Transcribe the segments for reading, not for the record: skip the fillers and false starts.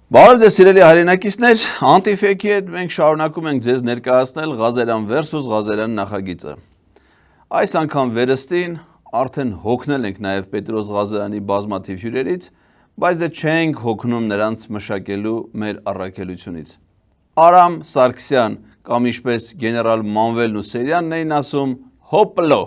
Բարև ձեզ սիրելի հայրենակիցներ, Անտիֆեքի հետ մենք շարունակում ենք ձեզ ներկայացնել Ղազարյան versus Ղազարյան նախագիծը։ Այս անգամ վերստին արդեն հոգնել ենք նաև Պետրոս Ղազարյանի բազմաթիվ հյուրերից, բայց դե չենք հոգնում նրանց մշակելու մեր առաքելությունից։ Արամ Սարգսյան կամ ինչպես գեներալ Մանվելն ու Սերյանն էին ասում, հոպլո,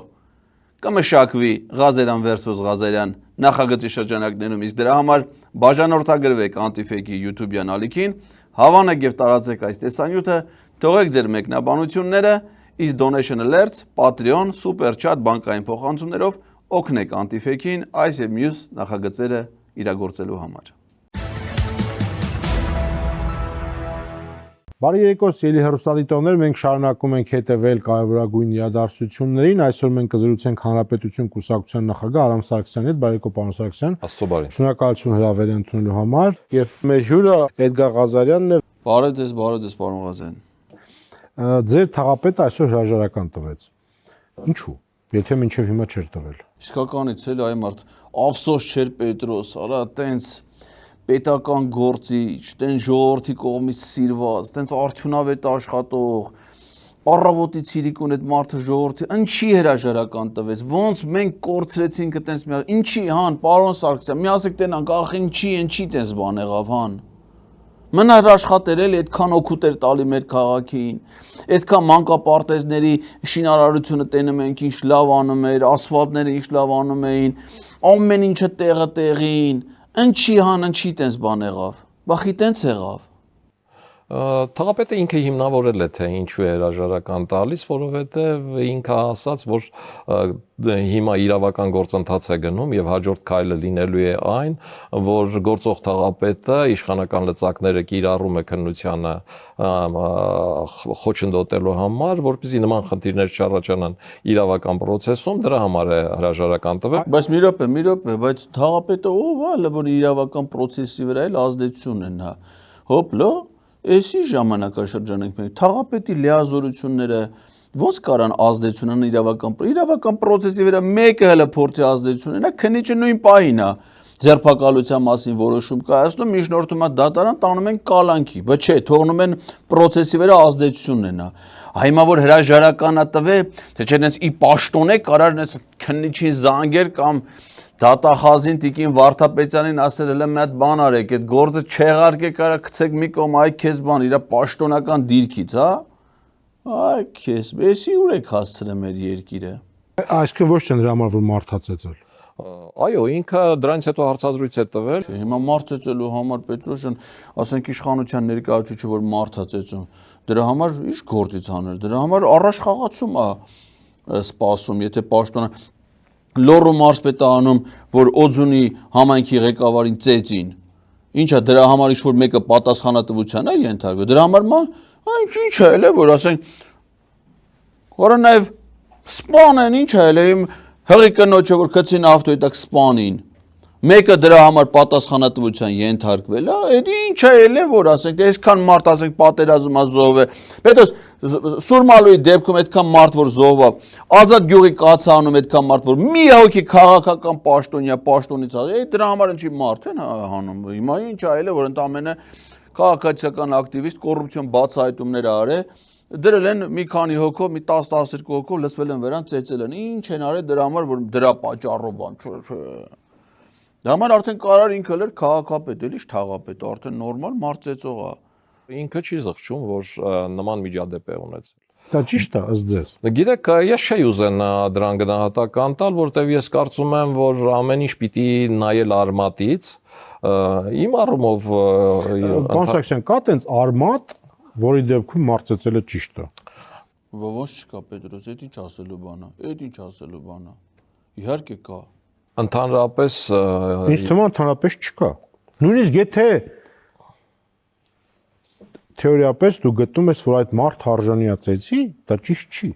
կմշակվի Ղազարյան versus Ղազարյան նախագծի շրջանակներում, իսկ դրա համար բաժանորդագրվեք Անտիֆեքի YouTube-յան ալիքին, հավանեք եւ տարածեք այս տեսանյութը, թողեք ձեր մեկնաբանությունները, իսկ donation alerts, Patreon, super chat բանկային փոխանցումներով օգնեք Անտիֆեքին այս եւ մյուս նախագծերը իրագործելու համար։ Բարի երեկո, սիրելի հեռուստադիտողներ, մենք շարունակում ենք հետևել կարևորագույն իրադարձություններին։ Այսօր մենք կզրուցենք Հանրապետություն կուսակցության նախագահ Արամ Սարգսյանի հետ։ Բարի երեկո, պարոն Սարգսյան։ Աստծո բարի։ Շնորհակալություն հրավերի ընդունելու համար։ Եվ մեր հյուրը Էդգար Ղազարյանն է։ Բարև ձեզ, պարոն Ղազարյան։ Ձեր թաղապետը այսօր հրաժարական տվեց։ Ինչու՞։ Եթե մինչև հիմա չէր տվել։ Իսկականից էլ այ մարդ ափսոս չէր Պետրոս, արա տենց պետական գործիչ, տենց ժողովրդի կողմից սիրված, տենց արդյունավետ աշխատող, առավոտի ցիրիկուն այդ մարդը ժողովրդի ինչի հրաժարական տվեց, ոնց մենք կորցրեցինք այտենց մի ինչի, հան, պարոն Սարգսյան, միասեք տենանք, ախ ինչի տենց բան եղավ, հան։ Մնար աշխատեր էլի, այդքան օգուտ էր տալի մեր քաղաքին, այդքան մանկապարտեզների շինարարությունը տենում ենք, ինչ լավ անում էր, ասֆալտները ինչ լավ անում էին, ամեն ինչը տեղը տեղին, ինչի տենց բան եղավ, բախի տենց եղավ։ Թաղապետը ինքը հիմնավորել է, թե ինչու է հրաժարական տալիս, որովհետև ինքը ասաց, որ հիմա իրավական գործընթաց է գնում եւ հաջորդ քայլը լինելու է այն, որ գործող թաղապետը իշխանական լծակները կիրառում է քննությանը խոչընդոտելու համար, որպեսզի նման խնդիրներ չառաջանան իրավական process-ում, դրա համար է հրաժարական տվել։ Բայց մի րոպե, բայց թաղապետը ով է, որ իրավական process-ի վրա էլ ազդեցություն ունենա։ Հոպլո Էսի ժամանակաշրջան ենք մենք թաղապետի լիազորությունները ոնց կարան ազդեցություն ունենալ իրավական process-ի վրա մեկը հələ փորձի ազդեցություն ունենա, քննիչը նույն պահին է ձերբակալության մասին որոշում կայացնում, միջնորդում է դատարան, տանում են կալանքի, բայց չէ, թողնում են process-ի վրա ազդեցություն ունենա։ Հիմա որ հրաժարականա տվե, թե չէ նենց ի պաշտոն է կարար նենց քննիչին զանգեր կամ Դատախազին Տիկին Վարդապետյանին ասել էլ մի հատ բան արեք, այդ գործը չեղարկեք, կարա գցեք մի կողմ, այ քեզ բան, իր պաշտոնական դիրքից, հա։ Այ քեզ, էսի ուր եք հասցրել մեր երկիրը։ Այսինքն ոչ թե նրա համար որ մարդացեցել։ Այո, ինքը դրանից հետո հարցազրույց է տվել։ Հիմա մարդացելու համար Պետրոս ջան, ասենք իշխանության ներկայացուցիչը որ մարդացեցում, դրա համար ի՞նչ գործից աներ, դրա համար առաջ խաղացում է սպասում, եթե պաշտոնը Լոռու մարզպետը անում, որ Օձունի համայնքի ղեկավարին ծեծին։ Ինչա դրա համար ինչ որ մեկը պատասխանատվության է ենթարկվել։ Դրա համար ինչ է էլ որ ասենք որը նաև սպան են, ինչ է էլ հղի կնոջը որ գցին ավտոյի տակ սպանին։ Մեկը դրա համար պատասխանատվության ենթարկվել է, այդ ինչ է էլ որ ասենք այսքան մարդ ասենք պատերազմա զոհ է։ Պետոս Սուրմալուի դեպքում այդքան մարդ որ զոհ է, Ազատ գյուղի կացը անում այդքան մարդ որ մի հոգի քաղաքական պաշտոնից դրա համար ինչի մարդ են հանում։ Հիմա ինչ է էլ որ ընդամենը քաղաքացիական ակտիվիստ կոռուպցիոն բացահայտումներ արել դրել են մի քանի հոգով, մի 10-12 հոգով լսվել են վրան ծեծել են։ Ինչ են արել դրա համար որ դրա պատճառով բան չէ։ Դա համար արդեն կարար ինքը լեր քաղաքապետ, էլի թաղապետ, արդեն նորմալ մարդ ծեծող է։ Ինքը չի զղջում, որ նման միջադեպ է ունեցել։ Դա ճիշտ է, ըստ ձեզ։ Գիտեք, ես չէի ուզեն դրան գնահատական տալ, որտեղ ես կարծում եմ, որ ամեն ինչ պիտի նայել արմատից։ Իմ առումով Պարոն Սարգսյան, կա տենց արմատ, որի դեպքում մարդ ծեծելը ճիշտ է։ Ոնց չկա Պետրոս, այդ ինչ ասելու բան է։ Իհարկե կա։ Ընդհանրապես Ինձ թվում է ընդհանրապես չկա։ Նույնիսկ եթե թեորիապես դու գտնում ես, որ այդ մարդ արժանի է ծեծի, դա ճիշտ չի։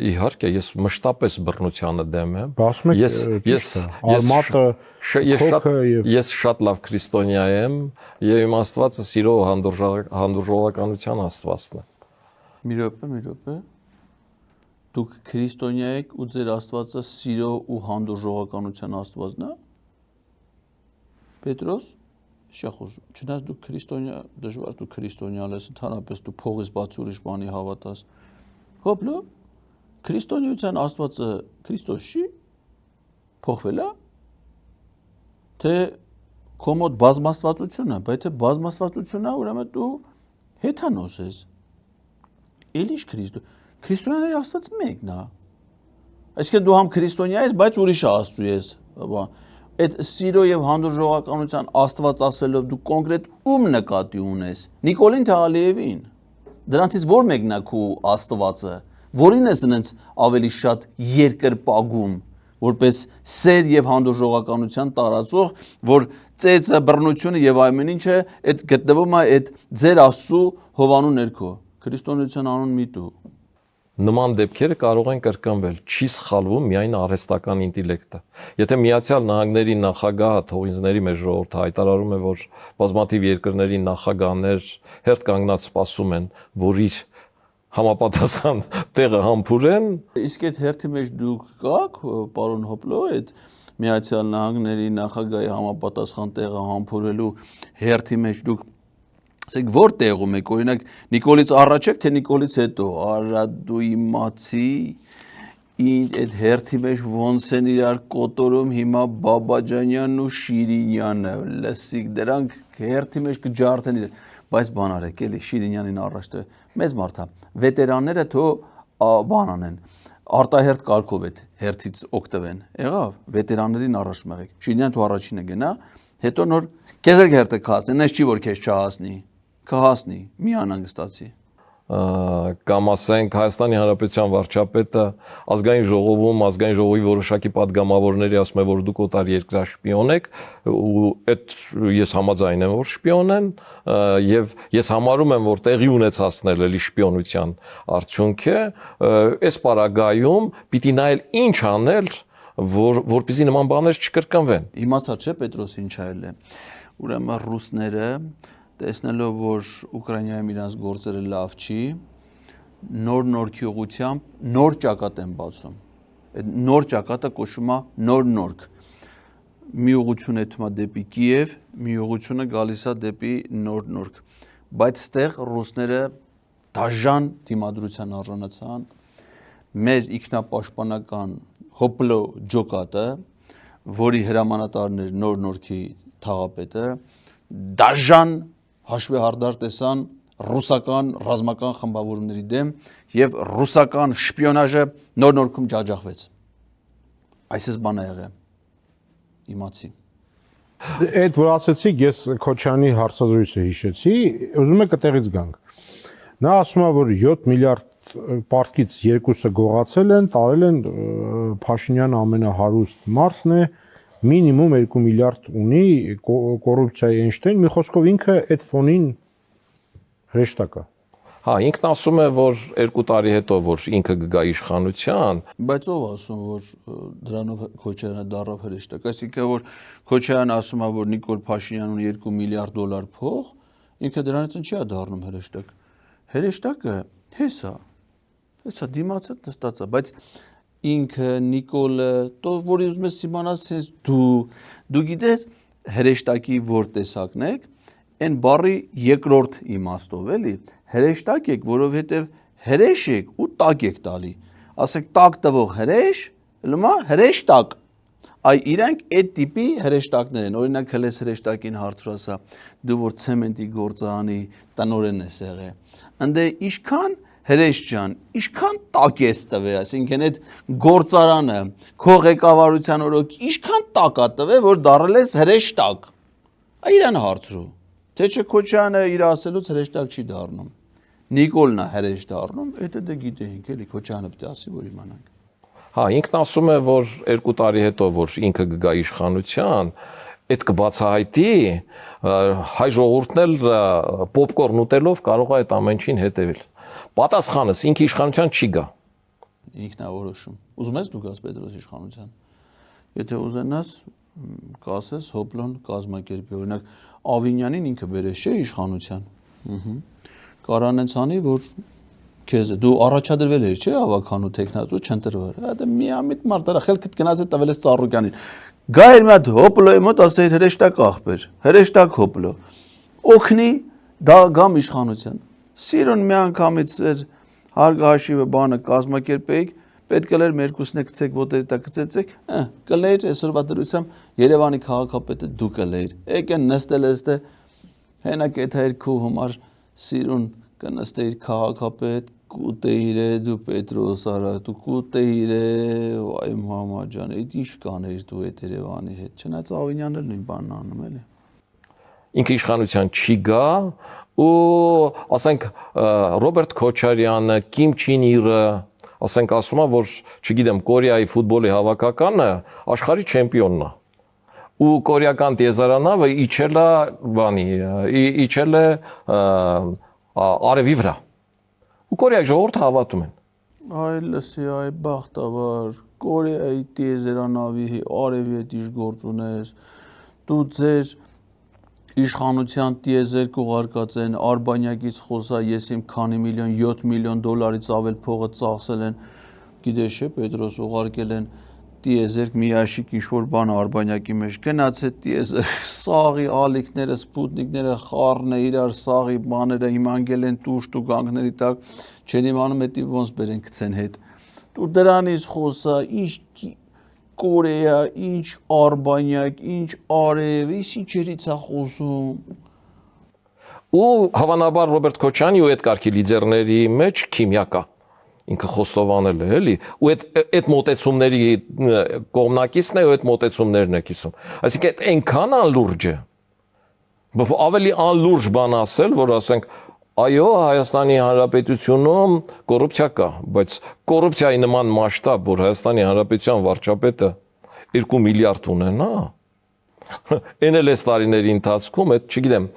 Իհարկե, ես մշտապես բռնությանը դեմ եմ։ Ասում եք ես շատ լավ քրիստոնյա եմ եւ իմ Աստվածը սիրո հանդուրժողականության Աստվածն է։ Մի րոպե։ Դուք քրիստոնյա եք ու ձեր Աստվածը սիրո ու հանդուրժողականության Աստվածն է։ Պետրոս, Շախոս, չնայած դու քրիստոնյա, դժվար դու քրիստոնյալ ես, ընդհանրապես դու փողից բաց ուրիշ բանի հավատաս։ Հոպլո, քրիստոնեության Աստվածը Քրիստոս չի փոխվել է, թե քո մոտ բազմաստվածություն է, բայց թե բազմաստվածությունն է, ուրեմն դու հեթանոս ես։ Էլիշ քրիստոնյաների Աստված մեկն է։ Այսինքն դու համ քրիստոնյա ես, բայց ուրիշ Աստծու ես։ Այդ սիրո եւ հանդուրժողականության Աստված ասելով դու կոնկրետ ում նկատի ունես։ Նիկոլին թե Ալիևին։ Դրանցից որ մեկն է քո Աստվածը, որին ես ինձ ավելի շատ երկրպագում, որպես սեր եւ հանդուրժողականության տարածող, որ ծեծը, բռնությունը եւ ամեն ինչը այդ գտնվում է այդ ձեր Աստծու հովանու ներքո։ Քրիստոնեության անուն միտու։ Նման դեպքերը կարող են կրկնվել, չի սխալվում միայն արհեստական ինտելեկտը։ Եթե Միացյալ Նահանգների նախագահը թողինձների մեր ժողովուրդը հայտարարում է, որ բազմաթիվ երկրների նախագահներ հերթ կանգնած սպասում են, որ իր համապատասխան տեղը համբուրեն, իսկ այդ հերթի մեջ դուք կաք, պարոն Հոպլո, այդ Միացյալ Նահանգների նախագահի համապատասխան տեղը համբուրելու հերթի մեջ դուք ասեք որ տեղում եք, օրինակ Նիկոլից առաջ եք, թե Նիկոլից հետո, արա դու իմացի, այդ հերթի մեջ ոնց են իրար կոտորում հիմա Բաբաջանյանն ու Շիրինյանը, լսիկ, դրանք հերթի մեջ կջարդեն իրար, բայց բան արեք, էլի Շիրինյանին առաջ տե, մեծ մարդ է, վետերանները թո բան անեն, արտահերթ կարգով այդ հերթից օգտվեն, եղավ, վետերաններին առաջ մեղեք, Շիրինյան թո առաջինը գնա, հետո նոր քեզ էլ հերթը կհասնի, նես չի որ քեզ չհասնի, կհասնի, մի անհանգստացի։ Կամ ասենք Հայաստանի Հանրապետության վարչապետը ազգային ժողովում ազգային ժողովի որոշակի падգամավորների ասում է որ դուք օտար երկրաշպիոն եք ու այդ ես համաձայն եմ որ շպիոն են եւ ես համարում եմ որ տեղի ունեցածնել էլի շպիոնության արդյունք է այս պարագայում պիտի նայել ինչ անել որպեսզի նման բաներ չկրկնվեն։ Իմացա չէ Պետրոս ինչ այլ է։ Ուրեմն ռուսները տեսնելով որ Ուկրաինայում իրանց գործերը լավ չի, նոր-նորքի ուղղությամբ նոր ճակատ են բացում։ Այդ նոր ճակատը կոչվում է նոր-նորք։ Մի ուղղություն է թվում դեպի Կիև, մի ուղղությունը գալիս է դեպի նոր-նորք։ Բայց ստեղ ռուսները դաժան դիմադրության արժանացան։ Մեր ինքնապաշտպանական Հոպլո ջոկատը, որի հրամանատարն էր նոր-նորքի թաղապետը, դաժան հաշվի հարդար տեսան ռուսական ռազմական խմբավորումների դեմ եւ ռուսական շպիոնաժը նոր-նորքում ջաջախվեց։ Այսպես բան է եղել։ Իմացի։ Այդ որ ասեցիք, ես Քոչյանի հարցազրույցը հիշեցի, ուզում եք այդտեղից գանք։ Նա ասում է, որ 7 միլիարդ պարտքից 2-ը գողացել են, տարել են Փաշինյանը ամենահարուստ մարդն է, մինիմում 2 միլիարդ ունի կոռուպցիայի Էյնշտեյն, մի խոսքով ինքը այդ ֆոնին հրեշտակ է։ Հա, ինքն ասում է, որ 2 տարի հետո որ ինքը կգա իշխանության, բայց ով ասում որ դրանով Քոչյանը դառավ հրեշտակ, այսինքն որ Քոչյանը ասում է որ Նիկոլ Փաշինյանն ունի 2 միլիարդ դոլար փող, ինքը դրանից ինչի է դառնում հրեշտակ։ Հրեշտակը հեսա դիմացը նստած է, բայց ինքը Նիկոլը, то որ ուզում ես իմանաս sense դու գիտես հրեշտակի որ տեսակն եք, այն բառի երկրորդ իմաստով էլի, հրեշտակ եք, որովհետև հրեշ եք ու տակ եք տալի, ասեք տակ տվող հրեշ, լումա հրեշտակ, այ իրանք այդ տիպի հրեշտակներ են, օրինակ հլես հրեշտակին հարցրասա, դու որ ցեմենտի գործարանի տնօրեն ես եղել, ընդ ինչքան հրեշ ջան, ինչքան տակ ես տվել, այսինքն այդ գործարանը, քո ղեկավարության օրոք ինչքան տակ է տվել, որ դառել ես հրեշտակ։ Իրան հարցրու, թե չէ Քոչյանը իր ասելուց հրեշտակ չի դառնում։ Նիկոլն է հրեշ դառնում, դա դե գիտենք, էլի Քոչյանը պետք է ասի, որ իմանանք։ հա, ինքն ասում է, որ 2 տարի հետո որ ինքը կգա իշխանության, այդ կբացահայտի հայ ժողովուրդն էլ պոպկորն ուտելով կարող է այդ ամեն ինչին հետևել։ Պատասխանս ինքը իշխանության չի գա։ Ինքն է որոշում։ Ուզում ես դու գաս Պետրոս իշխանության։ Եթե ուզենաս, կասես Հոպլոն կազմակերպի, օրինակ Ավինյանին ինքը բերես չէ իշխանության։ Կարան անի որ քեզ դու առաջադրվել ես չէ ավականու տեխնացու չընտրվել։ Դա միամիտ մարդ դրա խելքդ գնաց է տվել ես Ծառուկյանին։ Գայր մի հատ հոպլոյի մոտ ասեիր հրեշտակ աղբեր, հրեշտակ հոպլո։ Օգնի դա գամ իշխանության։ Սիրուն մի անգամից էր հարգահաշիվը բանը կազմակերպեիք, պետք է լեր մերկուսն է գցեք ոտերի տակ գցեցեք, կլեիր այսօրվա դրությամբ Երևանի քաղաքապետը դու կլեիր։ Եկեն նստել էստե հենա կեթայր քու համար սիրուն կնստեիր քաղաքապետ կուտեիր դու Պետրոս արա դու կուտեիր վայ մամա ջան այդ ինչ կանեիր դու այդ Երևանի հետ չնայած Ավինյանն էլ նույն բանն անում էլի ինքը իշխանության չի գա ու ասենք Ռոբերտ Քոչարյանը Կիմ Չին Իրը ասենք ասում է որ չգիտեմ Կորեայի ֆուտբոլի հավաքականը աշխարհի չեմպիոնն է ու կորեական տիեզերանավը իջել է բանի իջել է արևի վրա ու Կորեայի ժողովուրդը հավատում են այ լսի այ բախտավար Կորեայի տիեզերանավի արևի հետ ինչ գործ ունես դու ձեր իշխանության տիեզեր կուղարկած են Արբանյակից խոսա ես իմ քանի միլիոն 7 միլիոն դոլարից ավել փողը ծախսել են գիտես չէ Պետրոս ուղարկել են տիեզեր միաշիկ ինչ-որ բան Արբանյակի մեջ գնաց է տիեզեր սաղի ալիքները սպուտնիկները խառն է իրար սաղի բաները հիմա անգել են տուշ ու գանգների տակ չեն իմանում էդի ոնց բերեն գցեն հետ դու դրանից խոսա ինչ Կորեա ինչ Արբանյակ ինչ արև ինչերից է խոսում ու հավանաբար Ռոբերտ Քոչյանի ու այդ կարգի լիդերների մեջ քիմիա կա ինքը խոստովանել է էլի ու այդ մոտեցումների կողմնակիցն է ու այդ մոտեցումներն է կիսում այսինքն այնքան անլուրջ է ավելի անլուրջ բան ասել որ ասենք այո Հայաստանի Հանրապետությունում կոռուպցիա կա բայց կոռուպցիայի նման մասշտաբ որ Հայաստանի Հանրապետության վարչապետը 2 միլիարդ ունենա այն էլ էս տարիների ընթացքում այդ չգիտեմ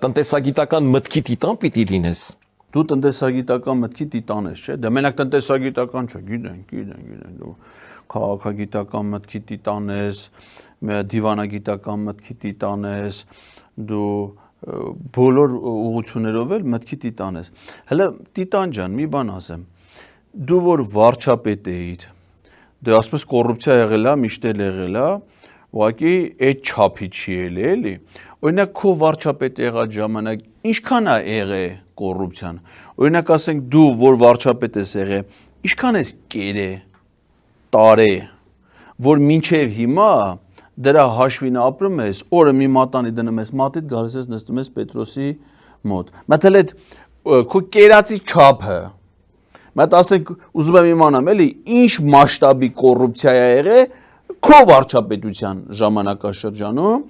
տնտեսագիտական մտքի տիտան պիտի լինես դու տնտեսագիտական մտքի տիտան ես չէ դա մենակ տնտեսագիտական չէ գիտենք դու քաղաքագիտական մտքի տիտան ես դիվանագիտական մտքի տիտան ես դու բոլոր ուղղություններով էլ մտքի տիտան ես հələ տիտան ջան մի բան ասեմ դու որ վարչապետ էիր դու ասես կոռուպցիա եղել է միշտ էլ եղել է ուղղակի այդ չափի չի էլի օրինակ քո վարչապետ եղած ժամանակ ինչքան է եղել կոռուպցիան օրինակ ասենք դու որ վարչապետ ես եղել ինչքան ես կերե տարե որ մինչև հիմա դրա հաշվին ապրում ես օրը մի մատանի դնում ես մատիդ գալիս ես նստում ես Պետրոսի մոտ մտել այդ քո կերածի չափը մատ ասենք ուզում եմ իմանամ էլի ինչ մասշտաբի կոռուպցիա է եղել քո վարչապետության ժամանակաշրջանում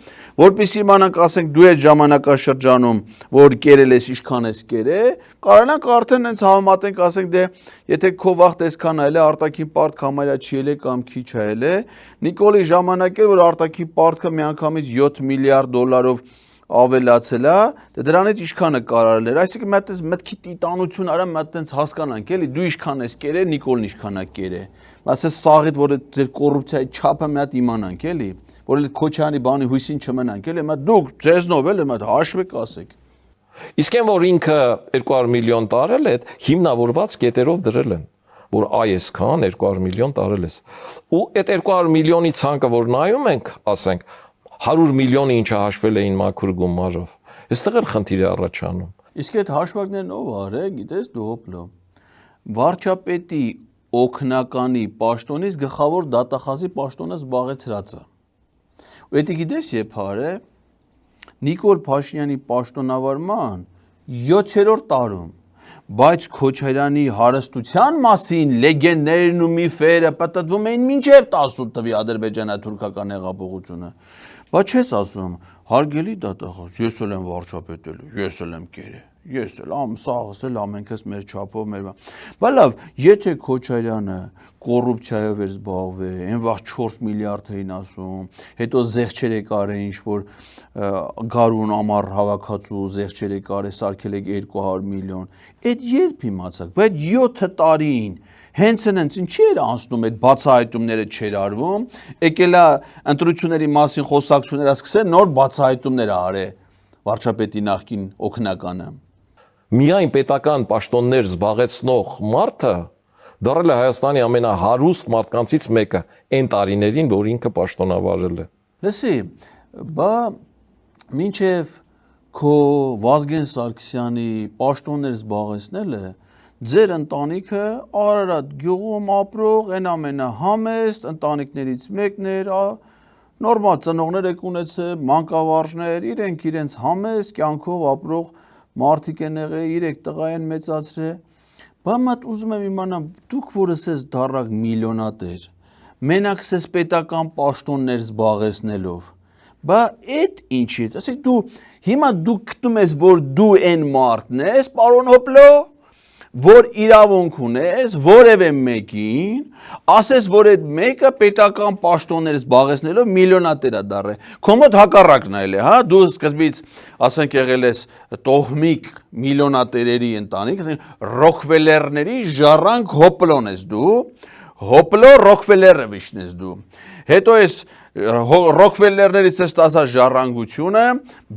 որպեսզի իմանանք ասենք դու այդ ժամանակաշրջանում որ կերել ես ինչքան ես կերել կարողանանք արդեն հենց համեմատենք ասենք դե եթե քո վաղ տեսքան այլ է արտաքին պարտք համարյա չի ելե կամ քիչ այլ է Նիկոլի ժամանակ էր որ արտաքին պարտքը միանգամից 7 միլիարդ դոլարով ավելացել է դրանից ինչքանը կարարել էր այսինքն մի հատ մտքի տիտանություն արա մի հատ տենց հասկանանք էլի դու ինչքան ես կերել Նիկոլն ինչքան է կերել ասես սաղիդ որ ձեր կոռուպցիայի չափը մի հատ իմանանք էլի որ էլ Քոչյանի բանի հույսին չմնանք էլի մա դուք ձեզնով էլ մա հաշվեք ասեք իսկ այն որ ինքը 200 միլիոն տարել է հիմնավորված կետերով դրել են որ այսքան 200 միլիոն տարել ես ու այդ 200 միլիոնի ցանկը որ նայում ենք ասենք 100 միլիոնը ինչը հաշվել էին մաքուր գումարով այստեղ էլ խնդիր է առաջանում իսկ այդ հաշվարկներն ով արել գիտես դու հոպլո վարչապետի օգնականի պաշտոնից գլխավոր դատախազի պաշտոնը զբաղեցրածը ու դա գիտես երբ արել Նիկոլ Փաշինյանի պաշտոնավարման 7-րդ տարում բայց Քոչարյանի հարստության մասին լեգենդներն ու միֆերը պատտվում էին մինչև 18 թվականի ադրբեջանա-թուրքական հեղափոխությունը բայց չես ասում հարգելի դատախազ ես էլ եմ վարչապետել ես էլ եմ կերել ես էլ սաղս էլ ամենքս մեր չափով մեր բա լավ եթե Քոչարյանը կոռուպցիայով էր զբաղվել այն վաղ 4 միլիարդ էին ասում հետո զեղչեր է կարել ինչ որ գարուն ամառ հավաքածու զեղչեր է կարել սարքել է 200 միլիոն այդ երբ իմացաք բայց 7 տարին հենց ինչի էր անցնում այդ բացահայտումները չեր արվում եկելա ընտրությունների մասին խոսակցությունները սկսեն նոր բացահայտումներ արել վարչապետի նախկին օգնականը միայն պետական պաշտոններ զբաղեցնող մարդը Դարել է Հայաստանի ամենահարուստ մարդկանցից մեկը այն տարիներին, որ ինքը պաշտոնավարել է։ Լսի, բա մինչև քո Վազգեն Սարգսյանի պաշտոններ զբաղեցնելը ձեր ընտանիքը Արարատ գյուղում ապրող այն ամենահամեստ ընտանիքներից մեկն էր, նորմալ ծնողներ եք ունեցել, մանկավարժներ, իրենց համեստ կյանքով ապրող մարդիկ են եղել, 3 տղա են մեծացրել։ Բա մատ ուզում եմ իմանամ, դուք որս ես դառակ միլիոնատեր, մենակ ես պետական պաշտոններ զբաղեցնելով, բա այդ ինչի՞, ասեք դու հիմա դու գտնում ես, որ դու այն մարդն ես, պարոն Հոպլո, որ իրավունք ունես որևէ մեկին, ասես որ այդ մեկը պետական պաշտոններ զբաղեցնելով միլիոնատեր է դառել։ Քո մոտ հակառակն է, հա, դու սկզբից ասենք եղել ես տոհմիկ միլիոնատերերի ընտանիք, Ռոքվելերների ժառանգ Հոպլոն ես դու, Հոպլո Ռոքվելերովիչն ես դու։ Հետո ես Ռոքվելերներից ես ստացած ժառանգությունը,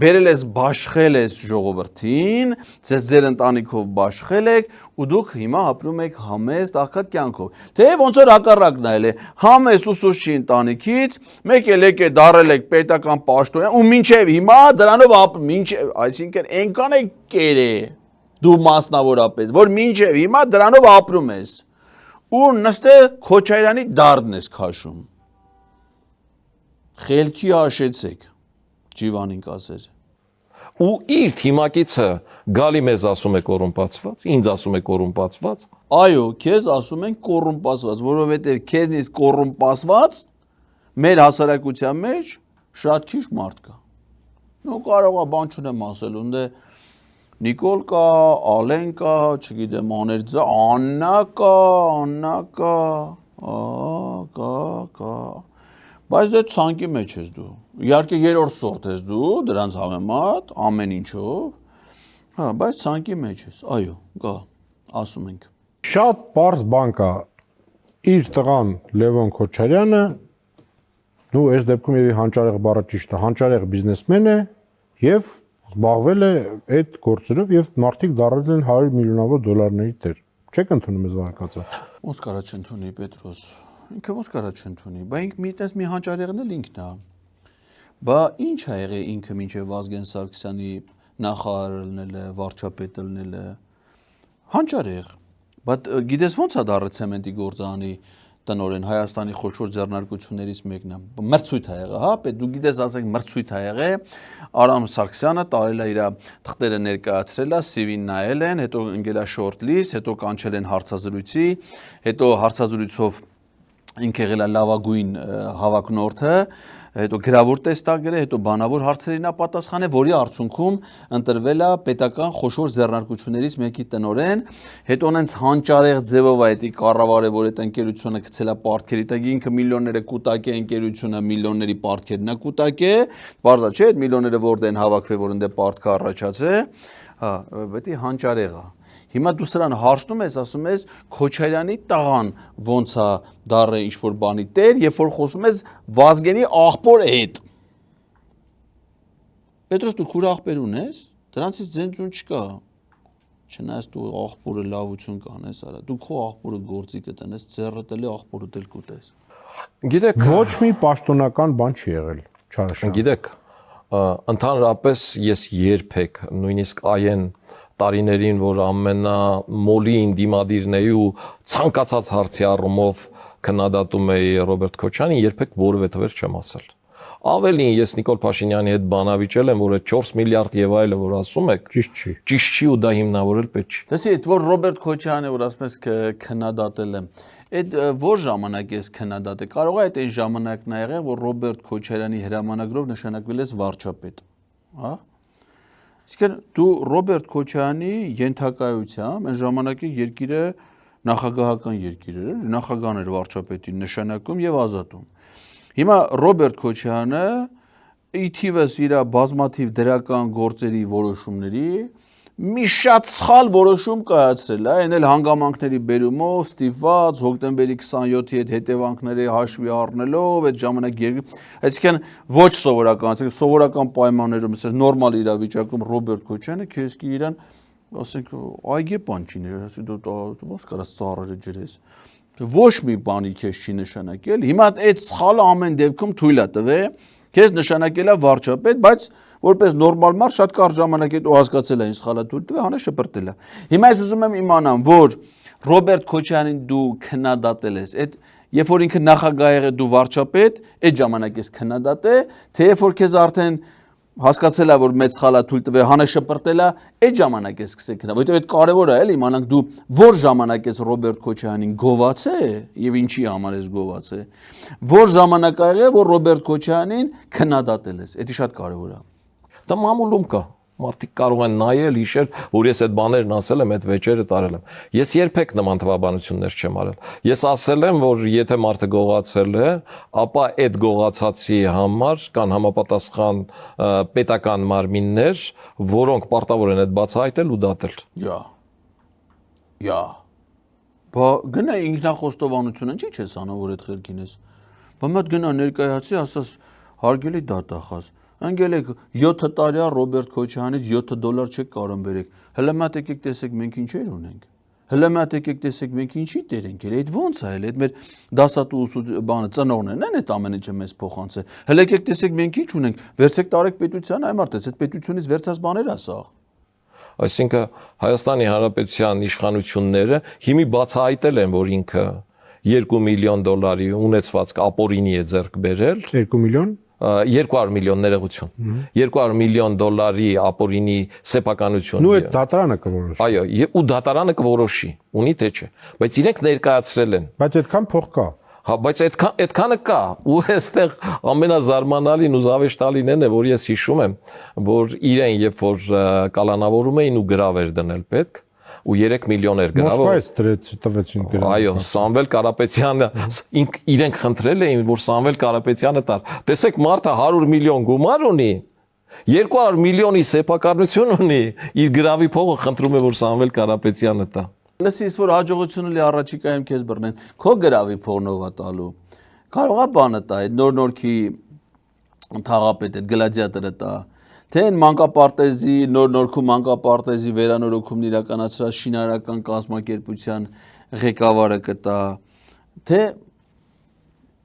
բերել ես բաշխել ես ժողովրդին, ձեր ընտանիքով բաշխել եք ու դուք հիմա ապրում եք համեստ աղքատ կյանքով։ Թե ոնց որ հակառակն է, համեստ ուսուցչի ընտանիքից, մեկ էլ եկեք դառել եք պետական պաշտոն ու մինչև հիմա դրանով մինչև, այսինքն այնքան է կերը դու մասնավորապես, որ մինչև հիմա դրանով ապրում ես։ Ու նստե Քոչարյանի դարդն ես քաշում։ Խելքի հաշեցեք, Ջիվանին կասեր։ Ու իր թիմակիցը գալի մեզ ասում է կոռումպացված, ինձ ասում է կոռումպացված։ Այո, քեզ ասում են կոռումպացված, որովհետև քեզնից կոռումպացված մեր հասարակության մեջ շատ քիչ մարդ կա։ Նո կարող է բան չունեմ ասել, ունդ Նիկոլ կա, Ալեն կա, չգիտեմ, Աներձա, Աննա կա, կա։ Բայց դե ցանկի մեջ ես դու։ Իհարկե երրորդ սորտ ես դու, դրանց համեմատ ամեն ինչով։ Հա, բայց ցանկի մեջ ես։ Այո, կա, ասում ենք։ Շատ པարզ բան կա։ Իր տղան Լևոն Քոչարյանը, դու այս դեպքում եւի հանճարեղ բառը ճիշտ է, հանճարեղ բիզնեսմեն է եւ զբաղվել է այդ գործերով եւ մարդիկ դառել են 100 միլիոնավոր դոլարների տեր։ Չեք ընդունում այս վարկածը։ Ոնց կարա չընդունի Պետրոս։ Ինքը ոնց կարա չընդունի։ Բա ինքը մի հանճարեղն էլ ինքն է։ Բա ինչ ա եղել ինքը մինչև Վազգեն Սարգսյանի նախարար լինելը, վարչապետ լինելը։ Հանճարեղ։ Բայց գիտես ոնց է դառել ցեմենտի գործարանի տնօրեն Հայաստանի խոշոր ձեռնարկություններից մեկն է։ Մրցույթ ա եղել, հա, դու գիտես ասենք մրցույթ ա եղել, Արամ Սարգսյանը տարել է իր թղթերը ներկայացրել է, CV-ն նայել են, հետո ընկել է short list, հետո կանչել են հարցազրույցի, հետո հարցազրույցով ինքը եղել է լավագույն հավակնորդը, հետո գրավոր տեստագրը, հետո բանավոր հարցերին է պատասխանել, որի արդյունքում ընտրվել է պետական խոշոր ձեռնարկություններից մեկի տնօրեն, հետո նենց հանճարեղ ձևով է դա կառավարել, որ այդ ընկերությունը գցել է պարտքերի տակ, ինքը միլիոնները կուտակ է, ընկերությունը միլիոնների պարտքերն է կուտակ է, բարձա չէ, այդ միլիոնները որտեղ են հավաքվել, որ ընդ պարտքը առաջացել, հա, դա հանճարեղ է։ Հիմա դու սրան հարցնում ես, ասում ես Քոչարյանի տղան ոնց է դառել ինչ-որ բանի տեր, երբ որ խոսում ես Վազգենի աղբոր հետ։ Պետրոս դու քուր աղբեր ունես, դրանցից ձենձուն չկա։ Չնայած դու աղբորը լավություն կանես, արա, դու քո աղբորը գործի կտնես, ձեռդ էլի աղբորը դել կուտես։ Գիտեք, Ոչ մի պաշտոնական բան չի եղել, Չարաշյան։ գիտեք, ընդհանրապես ես երբեք նույնիսկ այն տարիներին, որ ամենամոլին դիմադիրն էի ու ցանկացած հարցի առումով քննադատում էի Ռոբերտ Քոչարյանին, երբեք որևէ թվեր չեմ ասել։ Ավելին ես Նիկոլ Փաշինյանի հետ բանավիճել եմ, որ այդ 4 միլիարդ եւ այլը, որ ասում եք, ճիշտ չի ու դա հիմնավորել պետք չի։ Լսի, այդ որ Ռոբերտ Քոչարյանը, որ ասում ես քննադատել եմ, այդ որ ժամանակ ես քննադատել, կարող է այդ այն ժամանակն ա եղել, որ Ռոբերտ Քոչարյանի հրամանագրով նշանակվել ես վարչապետ, հա? Իսկ դու Ռոբերտ Քոչարյանի ենթակայությամբ այն ժամանակի երկիրը նախագահական երկիր էր, նախագահն էր վարչապետին նշանակում եւ ազատում։ Հիմա Ռոբերտ Քոչարյանը ի թիվս իր բազմաթիվ դրական գործերի որոշումների մի շատ սխալ որոշում կայացրել է, այն էլ հանգամանքների բերումով, ստիպված, հոկտեմբերի 27-ի հետ հետևանքների հաշվի առնելով, այդ ժամանակ այսինքն ոչ սովորական, այսինքն սովորական պայմաններում, նորմալ իրավիճակում Ռոբերտ Քոչարյանը քեզքի իրան ասենք այգե բան չի նշանակել, դու ո՞նց կարաս ծառերը ջրես։ Ոչ մի բանի քեզ չի նշանակել։ Հիմա այդ սխալը ամեն դեպքում թույլ է տվել, քեզ նշանակել է վարչապետ, բայց որպես նորմալ մարդ շատ կարճ ժամանակ հետո հասկացել է ինչ սխալը թույլ տվել, հանե շպրտել է։ Հիմա ես ուզում եմ իմանամ, որ Ռոբերտ Քոչարյանին դու քննադատել ես, այդ երբ որ ինքը նախագահ եղել դու վարչապետ, այդ ժամանակ ես քննադատել, թե երբ որ քեզ արդեն հասկացել է որ մեծ սխալ է թույլ տվել, հանե շպրտել է, այդ ժամանակ ես սկսել քննադատել, որովհետև այդ կարևոր է, էլի, իմանանք դու որ ժամանակ ես Ռոբերտ Քոչարյանին գովացել եւ ինչի համար ես գովացել, որ ժամանակ ա եղել որ Ռոբերտ Քոչարյանին քննադատել ես, դա շատ կարևոր է։ Դա մամուլում կա։ Մարդիկ կարող են նայել, հիշել, որ ես այդ բաներն ասել եմ, այդ վեճերը տարել եմ։ Ես երբեք նման թվաբանություններ չեմ արել։ Ես ասել եմ, որ եթե մարդը գողացել է, ապա այդ գողացածի համար կան համապատասխան պետական մարմիններ, որոնք պարտավոր են այդ բացահայտել ու դատել։ Յա։ Բա գնա ինքնախոստովանությունը ինչի՞ չես անում, որ այդ խելքին ես։ Բա մոտ գնա ներկայացի, ասած հարգելի դատախազ Անգելեք 7 տարի Ռոբերտ Քոչարյանից $7 չեք կարող բերեք։ Հələ մատ եկեք տեսեք մենք ինչեր ունենք։ Հələ մատ եկեք տեսեք մենք ինչի տեր ենք։ Այդ ո՞նց է, այդ մեր դասատու բանը ծնողներն են այդ ամեն ինչը մեզ փոխանցել։ Հələ եկեք տեսեք մենք ինչ ունենք։ Վերցեք տարեք պետության, այ մարդեց, այդ պետությունից վերցած բաներ է սա։ Այսինքն Հայաստանի Հանրապետության իշխանությունները հիմի բացահայտել են, որ ինքը $2 միլիոն ունեցվածք ապօրինի է ձեռք բերել։ 2 միլիոն 200 միլիոն ներողություն 200 միլիոն դոլարի ապօրինի սեփականություն նույն դատարանը կորոշի այո ու դատարանը կորոշի ունի թե չէ բայց իրենք ներկայացրել են բայց այդքան փող կա հա բայց այդքանը կա ու այստեղ ամենազարմանալին ու զավեշտալին է որ ես հիշում եմ որ իրեն երբ որ կալանավորում էին ու գրավ էր դնել պետք ու 3 միլիոն էր գրավոր Մոսկվայից տվեցին գրավ այո Սամվել Կարապետյանը իրենք խնդրել էին որ Սամվել Կարապետյանը տար տեսեք մարդը 100 միլիոն գումար ունի 200 միլիոնի սեփականություն ունի իր գրավի փողը խնդրում է որ Սամվել Կարապետյանը տա լսես որ հաջողությունը լի առաջիկայում քեզ բռնեն քո գրավի փողնով է տալու կարող է բանը տա այդ նոր-նորքի թաղապետ այդ գլադիատորը տա Թե մանկապարտեզի նոր-նորքում մանկապարտեզի վերանորոգումն իրականացրած շինարարական կազմակերպության ղեկավարը կտա, թե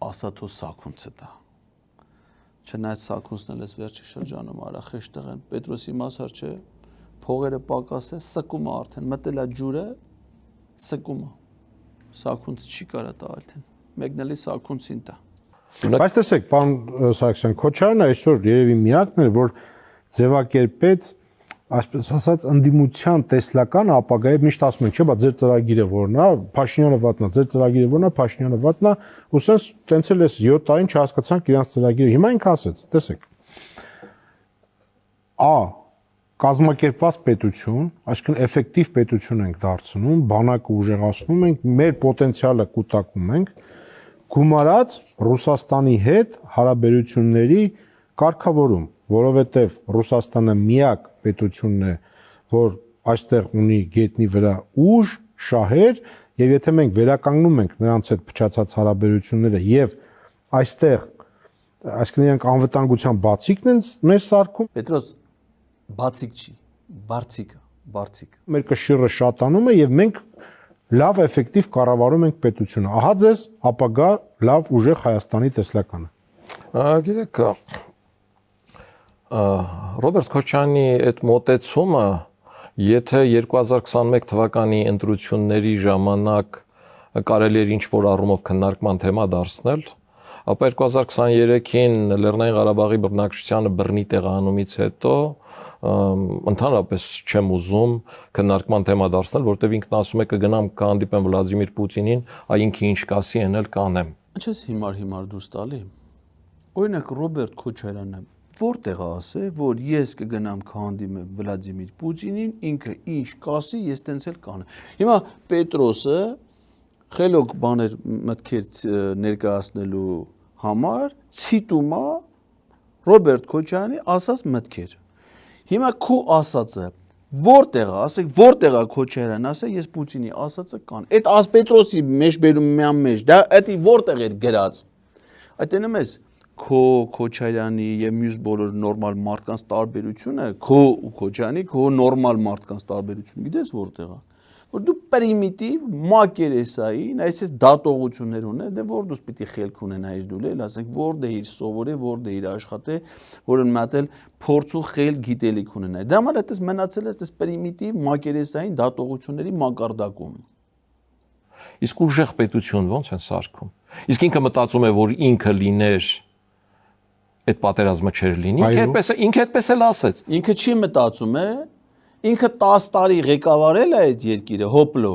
ասաթո Սաքունցը տա։ Չնայած Սաքունցն էլ էս վերջի շրջանում արա խեշտեղ են, Պետրոսի մասար չէ, փողերը պակաս է, սկում է արդեն, մտել է ջուրը, սկում է։ Սաքունց չի կարա տա արդեն, մեկն էլի Սաքունցին տա։ Բայց տեսեք, պարոն Սարգսյան, Քոչարյանը այսօր երևի միակն է, որ ձևակերպեց, այսպես ասած, ընդդիմության տեսլական ապագայի միշտ ասում են, չէ՞, բա ձեր ծրագիրը որն է, Փաշինյանը վատնա, ձեր ծրագիրը որն է, Փաշինյանը վատնա, ու sense տենց էլ էս 7 տարին չհասկացանք իրանց ծրագիրը։ Հիմա ինքը ասեց, տեսեք։ Կազմակերպված պետություն, այսինքն էֆեկտիվ պետություն ենք դարձնում, բանակը ուժեղացնում ենք, մեր պոտենցիալը կուտակում ենք, գումարած Ռուսաստանի հետ հարաբերությունների կարգավորում, որովհետև Ռուսաստանը միակ պետությունն է, որ այստեղ ունի գետնի վրա ուժ, շահեր, եւ եթե մենք վերականգնում ենք նրանց հետ փչացած հարաբերությունները եւ այստեղ, այսինքն իրանք անվտանգության բացիկն են մեր սարքում, Պետրոս բացիկ չի, բարձիկ։ Մեր կշիռը շատանում է եւ մենք լավ էֆեկտիվ կառավարում ենք պետությունը։ Ահա ձեզ ապագա լավ ուժեղ Հայաստանի տեսլականը։ Գիտեք, Ռոբերտ Քոչարյանի այդ մոտեցումը, եթե 2021 թվականի ընտրությունների ժամանակ կարելի էր ինչ-որ առումով քննարկման թեմա դարձնել, ապա 2023-ին Լեռնային Ղարաբաղի բռնակցությանը բռնի տեղահանումից հետո ընդհանրապես չեմ ուզում քննարկման թեմա դարձնել, որտեղ ինքն ասում է կգնամ կհանդիպեմ Վլադիմիր Պուտինին, այ ինքը ինչ կասի, այն էլ կանեմ։ Ինչպես հիմար դուրս տալի։ Օրինակ Ռոբերտ Քոչարյանը որտեղ է ասել, որ ես կգնամ կհանդիպեմ Վլադիմիր Պուտինին, ինքը ինչ կասի, ես տենց էլ կանեմ։ Հիմա Պետրոսը խելոք բաներ մտքեր ներկայացնելու համար ցիտում է Ռոբերտ Քոչարյանի ասած մտքեր։ Հիմա քո ասածը որտեղ է, ասեք որտեղ է Քոչարյանն ասել, ես Պուտինի ասածը կան։ Այդ Ասպետրոսի մեջ բերում միան մեջ, դա էդի որտեղ էր գրած։ Այդ տենում ես քո Քոչարյանի եւ մյուս բոլոր նորմալ մարդկանց տարբերությունը, քո ու Քոչարյանի, քո նորմալ մարդկանց տարբերությունը, գիտես որտեղ է։ Որ դու պրիմիտիվ մակերեսային, այսպես դատողություններ ունես, դե որ դուս պիտի խելք ունենայիր դու էլ, ասենք որտեղ իր սովորե, որտեղ իր աշխատե, որը մատել փորձ ու խելք գիտելիք ունենայ։ Դա համար այդպես մնացել է այդպես պրիմիտիվ մակերեսային դատողությունների մակարդակում։ Իսկ ուժեղ պետություն ո՞նց են սարքում։ Իսկ ինքը մտածում է, որ ինքը լիներ այդ պատերազմը չէր լինի, ինքը այդպես էլ ասեց։ Ինքը չի մտածում է, ինքը 10 տարի ղեկավարել է այդ երկիրը, հոպլո։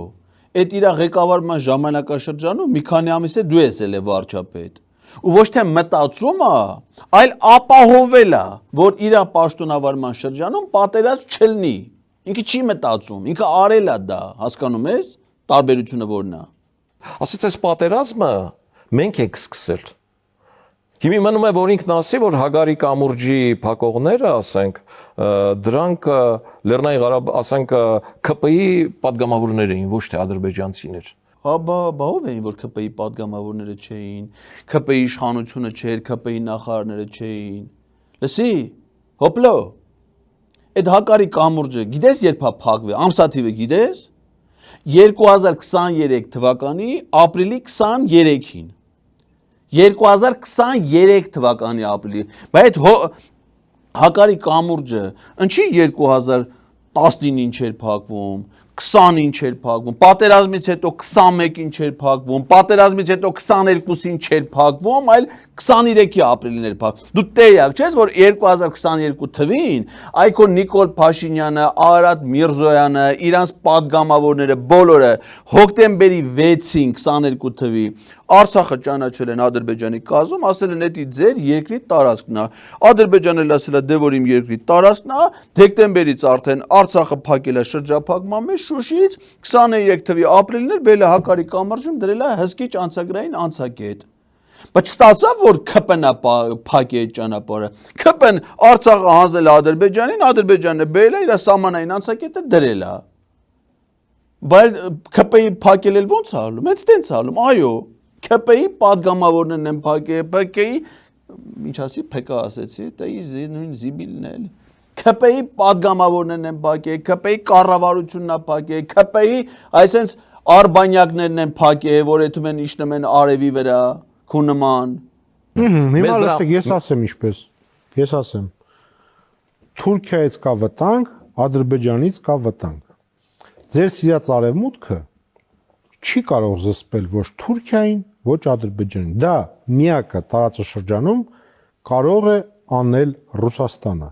Այդ իր ղեկավարման ժամանակաշրջանում մի քանի ամիս է դու ես ել վարչապետ։ Ու ոչ թե մտածում է, այլ ապահովել է, որ իր պաշտոնավարման շրջանում պատերազմ չլինի։ Ինքը չի մտածում, ինքը արել է դա, հասկանում ես, տարբերությունը որն է։ Ասեց այս պատերազմը մենք ենք սկսել։ Հիմա մնում է, որ ինքն ասի, որ Հագարի կամուրջի փակողները, ասենք, դրանք Լեռնային Ղարաբաղ, ասենք, ԿՊ-ի падգամավորներ էին, ոչ թե ադրբեջանցիներ։ Հա, ով էին, որ ԿՊ-ի падգամավորները չէին, ԿՊ-ի իշխանությունը չէր, ԿՊ-ի նախարարները չէին։ Լսի, հոպլո։ Այդ Հակարի կամուրջը, գիտես երբ է փակվի, ամսաթիվը գիտես։ 2023 թվականի ապրիլի 23-ին 2023 թվականի ապրիլի, բայց Հակարի կամուրջը ինչի 2019-ին չէր փակվում, 20-ին չէր փակվում, պատերազմից հետո 21-ին չէր փակվում, պատերազմից հետո 22-ին չէր փակվում, այլ 23-ի ապրիլին էր փակվում։ Դու տեղյակ չես, որ 2022 թվին այքո Նիկոլ Փաշինյանը, Արարատ Միրզոյանը, իրանց падգամավորները բոլորը հոկտեմբերի 6-ին 22 թվի Արցախը ճանաչել են Ադրբեջանի կազմում, ասել են դա ձեր երկրի տարածքն է։ Ադրբեջանը ասել է դե որ իմ երկրի տարածքն է, դեկտեմբերից արդեն Արցախը փակել է շրջափակման մեջ Շուշիից 23 թվի ապրիլին էր բերել Հակարի կամրջում դրել է հսկիչ անցագրային անցակետ։ Բայց ստացավ որ ԿՊ-ն փակի այդ ճանապարհը։ ԿՊ-ն Արցախը հանձնել է Ադրբեջանին, Ադրբեջանը բերել է իր սահմանային անցակետը դրել է։ Բայց ԿՊ-ի փակել էլ ո՞նց է ալում։ Հենց տենց ալում, այո։ ԿՊ-ի падգամավորներն են փակել, ՊԿ-ի, ինչ ասի, ՓԿ ասեցի, դա նույն զիբիլն է։ ԿՊ-ի падգամավորներն են փակել, ԿՊ-ի կառավարությունն է փակել, ԿՊ-ի այսենց արբանյակներն են փակել, որ այդում են իջնում են արևի վրա, քու նման։ Հիմա լսեք, ես ասեմ ինչպես։ Ես ասեմ։ Թուրքիայից կա վտանգ, Ադրբեջանից կա վտանգ։ Ձեր սիրած արևմուտքը չի կարող զսպել ոչ Թուրքիային, ոչ Ադրբեջանին։ Դա միակը տարածաշրջանում կարող է անել Ռուսաստանը։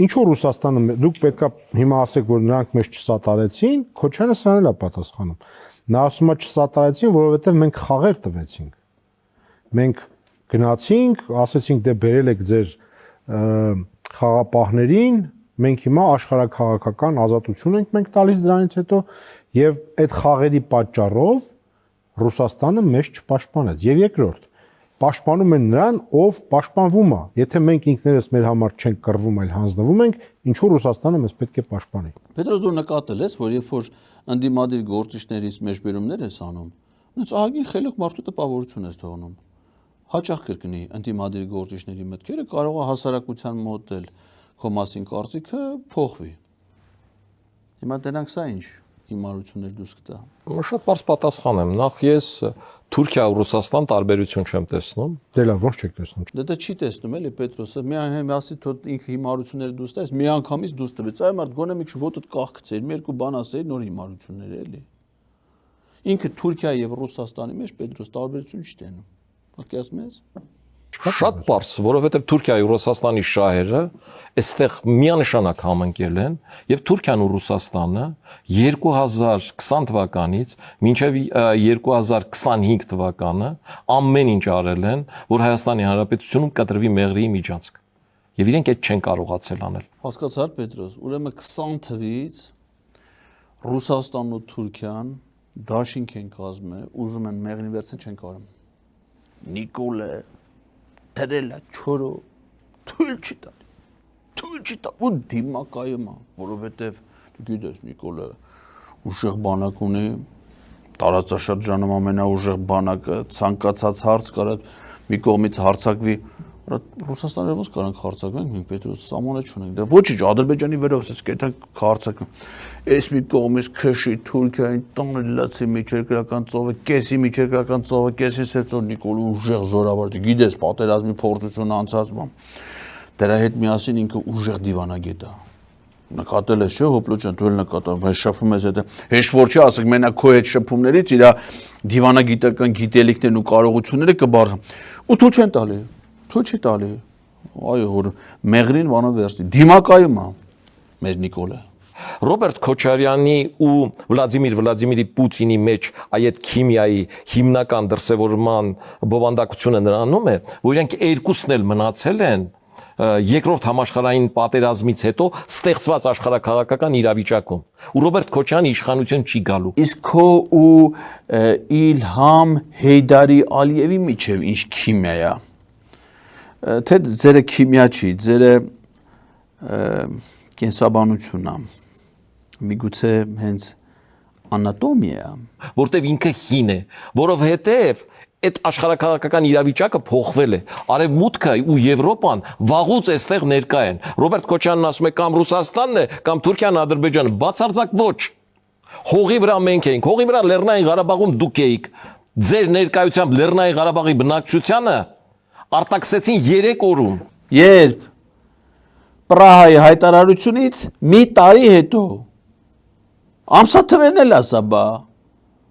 Ինչու Ռուսաստանը դուք պետքա հիմա ասեք, որ նրանք մեզ չսատարեցին, Քոչյանը սրանն էլ է պատասխանում։ Նա ասում է չսատարեցին, որովհետև մենք խաղեր տվեցինք։ Մենք գնացինք, ասեցինք դե բերել եք ձեր խաղապահներին, մենք հիմա աշխարհաքաղաքական ազատություն ենք մենք տալիս դրանից հետո եւ այդ խաղերի պատճառով Ռուսաստանը մեզ չպաշտպանեց։ Եվ երկրորդ, պաշտպանում են նրան, ով պաշտպանվում է։ Եթե մենք ինքներս մեր համար չենք կռվում, այլ հանձնվում ենք, ինչու Ռուսաստանը մեզ պետք է պաշտպանի։ Պետրոս դու նկատել ես, որ երբ որ ընդդիմադիր գործիչներից մեջբերումներ ես անում, այնց ահագին խելոք մարդու տպավորություն ես թողնում։ Հաճախ կրկնի ընդդիմադիր գործիչների մտքերը կարող է հասարակության մոտ էլ քո մասին կարծիքը փոխվի։ Հիմա դրանք սա ինչ հիմարություններ դուրս կտա։ Շատ բարձ պատասխան եմ։ Նախ ես Թուրքիա ու Ռուսաստան տարբերություն չեմ տեսնում։ Դե լավ, ո՞նց չեք տեսնում։ Դա չի տեսնում էլի Պետրոսը։ Միայն ասի թող ինքը հիմարությունները դուրս տես, մի անգամից դուրս տվեց։ Այ մարդ գոնե մի քիչ ոտդ կախքցեր, մի երկու բան ասեիր նոր հիմարություններ էլի։ Ինքը Թուրքիա եւ Ռուսաստանի մեջ Պետրոս տարբերություն չի տենում։ Ակի ասում ես։ Շատ բարձ, որովհետև Թուրքիայի ու Ռուսաստանի շահերը այստեղ միանշանակ համընկել են եւ Թուրքիան ու Ռուսաստանը 2020 թվականից մինչեւ 2025 թվականը ամեն ինչ արել են, որ Հայաստանի Հանրապետությունում կտրվի մեղրի միջանցք։ Եվ իրենք այդ չեն կարողացել անել։ Հասկացար Պետրոս, ուրեմն 20 թվից Ռուսաստանն ու Թուրքիան դաշինք են կազմել, ուզում են մեղրի վերցնել չեն կարող։ Նիկոլը դրելա չորո թույլ չի տա ու դիմակայում է, որովհետև դու գիտես Նիկոլը ուժեղ բանակ ունի, տարածաշրջանում ամենաուժեղ բանակը, ցանկացած հարց կարա մի կողմից հարցակվի Ռուսաստանը ոնց կարանք հարձակվենք, մենք Պետրոս սահմանը չունենք։ Դա ոչինչ, Ադրբեջանի վերով էս կետա հարձակվում։ Այս մի կողմից քշի Թուրքիային տանը լացի միջերկրական ծովը, կեսի միջերկրական ծովը, կեսից հետո Նիկոլը ուժեղ զորավարդի, գիտես, պատերազմի փորձություն անցած բան։ Դրա հետ միասին ինքը ուժեղ դիվանագետ է։ Նկատել ես չէ հոպլոջան դու էլ նկատել բայց շփում ես այդ հեշտ որ չի ասեք մենակ քո հետ շփումներից իր դիվանագիտական գիտելիքներն ու կարողությունները կբարձրան ու թույլ չեն տալի թույլ չի տալի այո որ մեղրին բանը վերցնի դիմակայում է մեր Նիկոլը Ռոբերտ Քոչարյանի ու Վլադիմիրի Պուտինի մեջ այդ քիմիայի հիմնական դրսևորման բովանդակությունը նրանում է որ իրենք երկուսն էլ մնացել են երկրորդ համաշխարհային պատերազմից հետո ստեղծված աշխարհակաղակական իրավիճակում ու Ռոբերտ Քոչյանի իշխանություն չի գալու իսկ քո ու Իլհամ Հեյդարի Ալիևի միջև ինչ քիմիա է թե ձերը քիմիա չի ձերը կենսաբանություն է միգուցե հենց անատոմիա որտեվ ինքը հին է որովհետև այդ աշխարհակաղակական իրավիճակը փոխվել է արևմուտքը ու Եվրոպան վաղուց այստեղ ներկա են Ռոբերտ Քոչյանն ասում է կամ Ռուսաստանն է կամ Թուրքիան Ադրբեջանը բացարձակ ոչ հողի վրա մենք էինք հողի վրա Լեռնային Ղարաբաղում դուք էիք ձեր ներկայությամբ Լեռնային Ղարաբաղի բնակչությանը արտաքսեցին 3 օրում երբ Պրահայի հայտարարությունից մի տարի հետո ամսաթվերն էլ ասա բա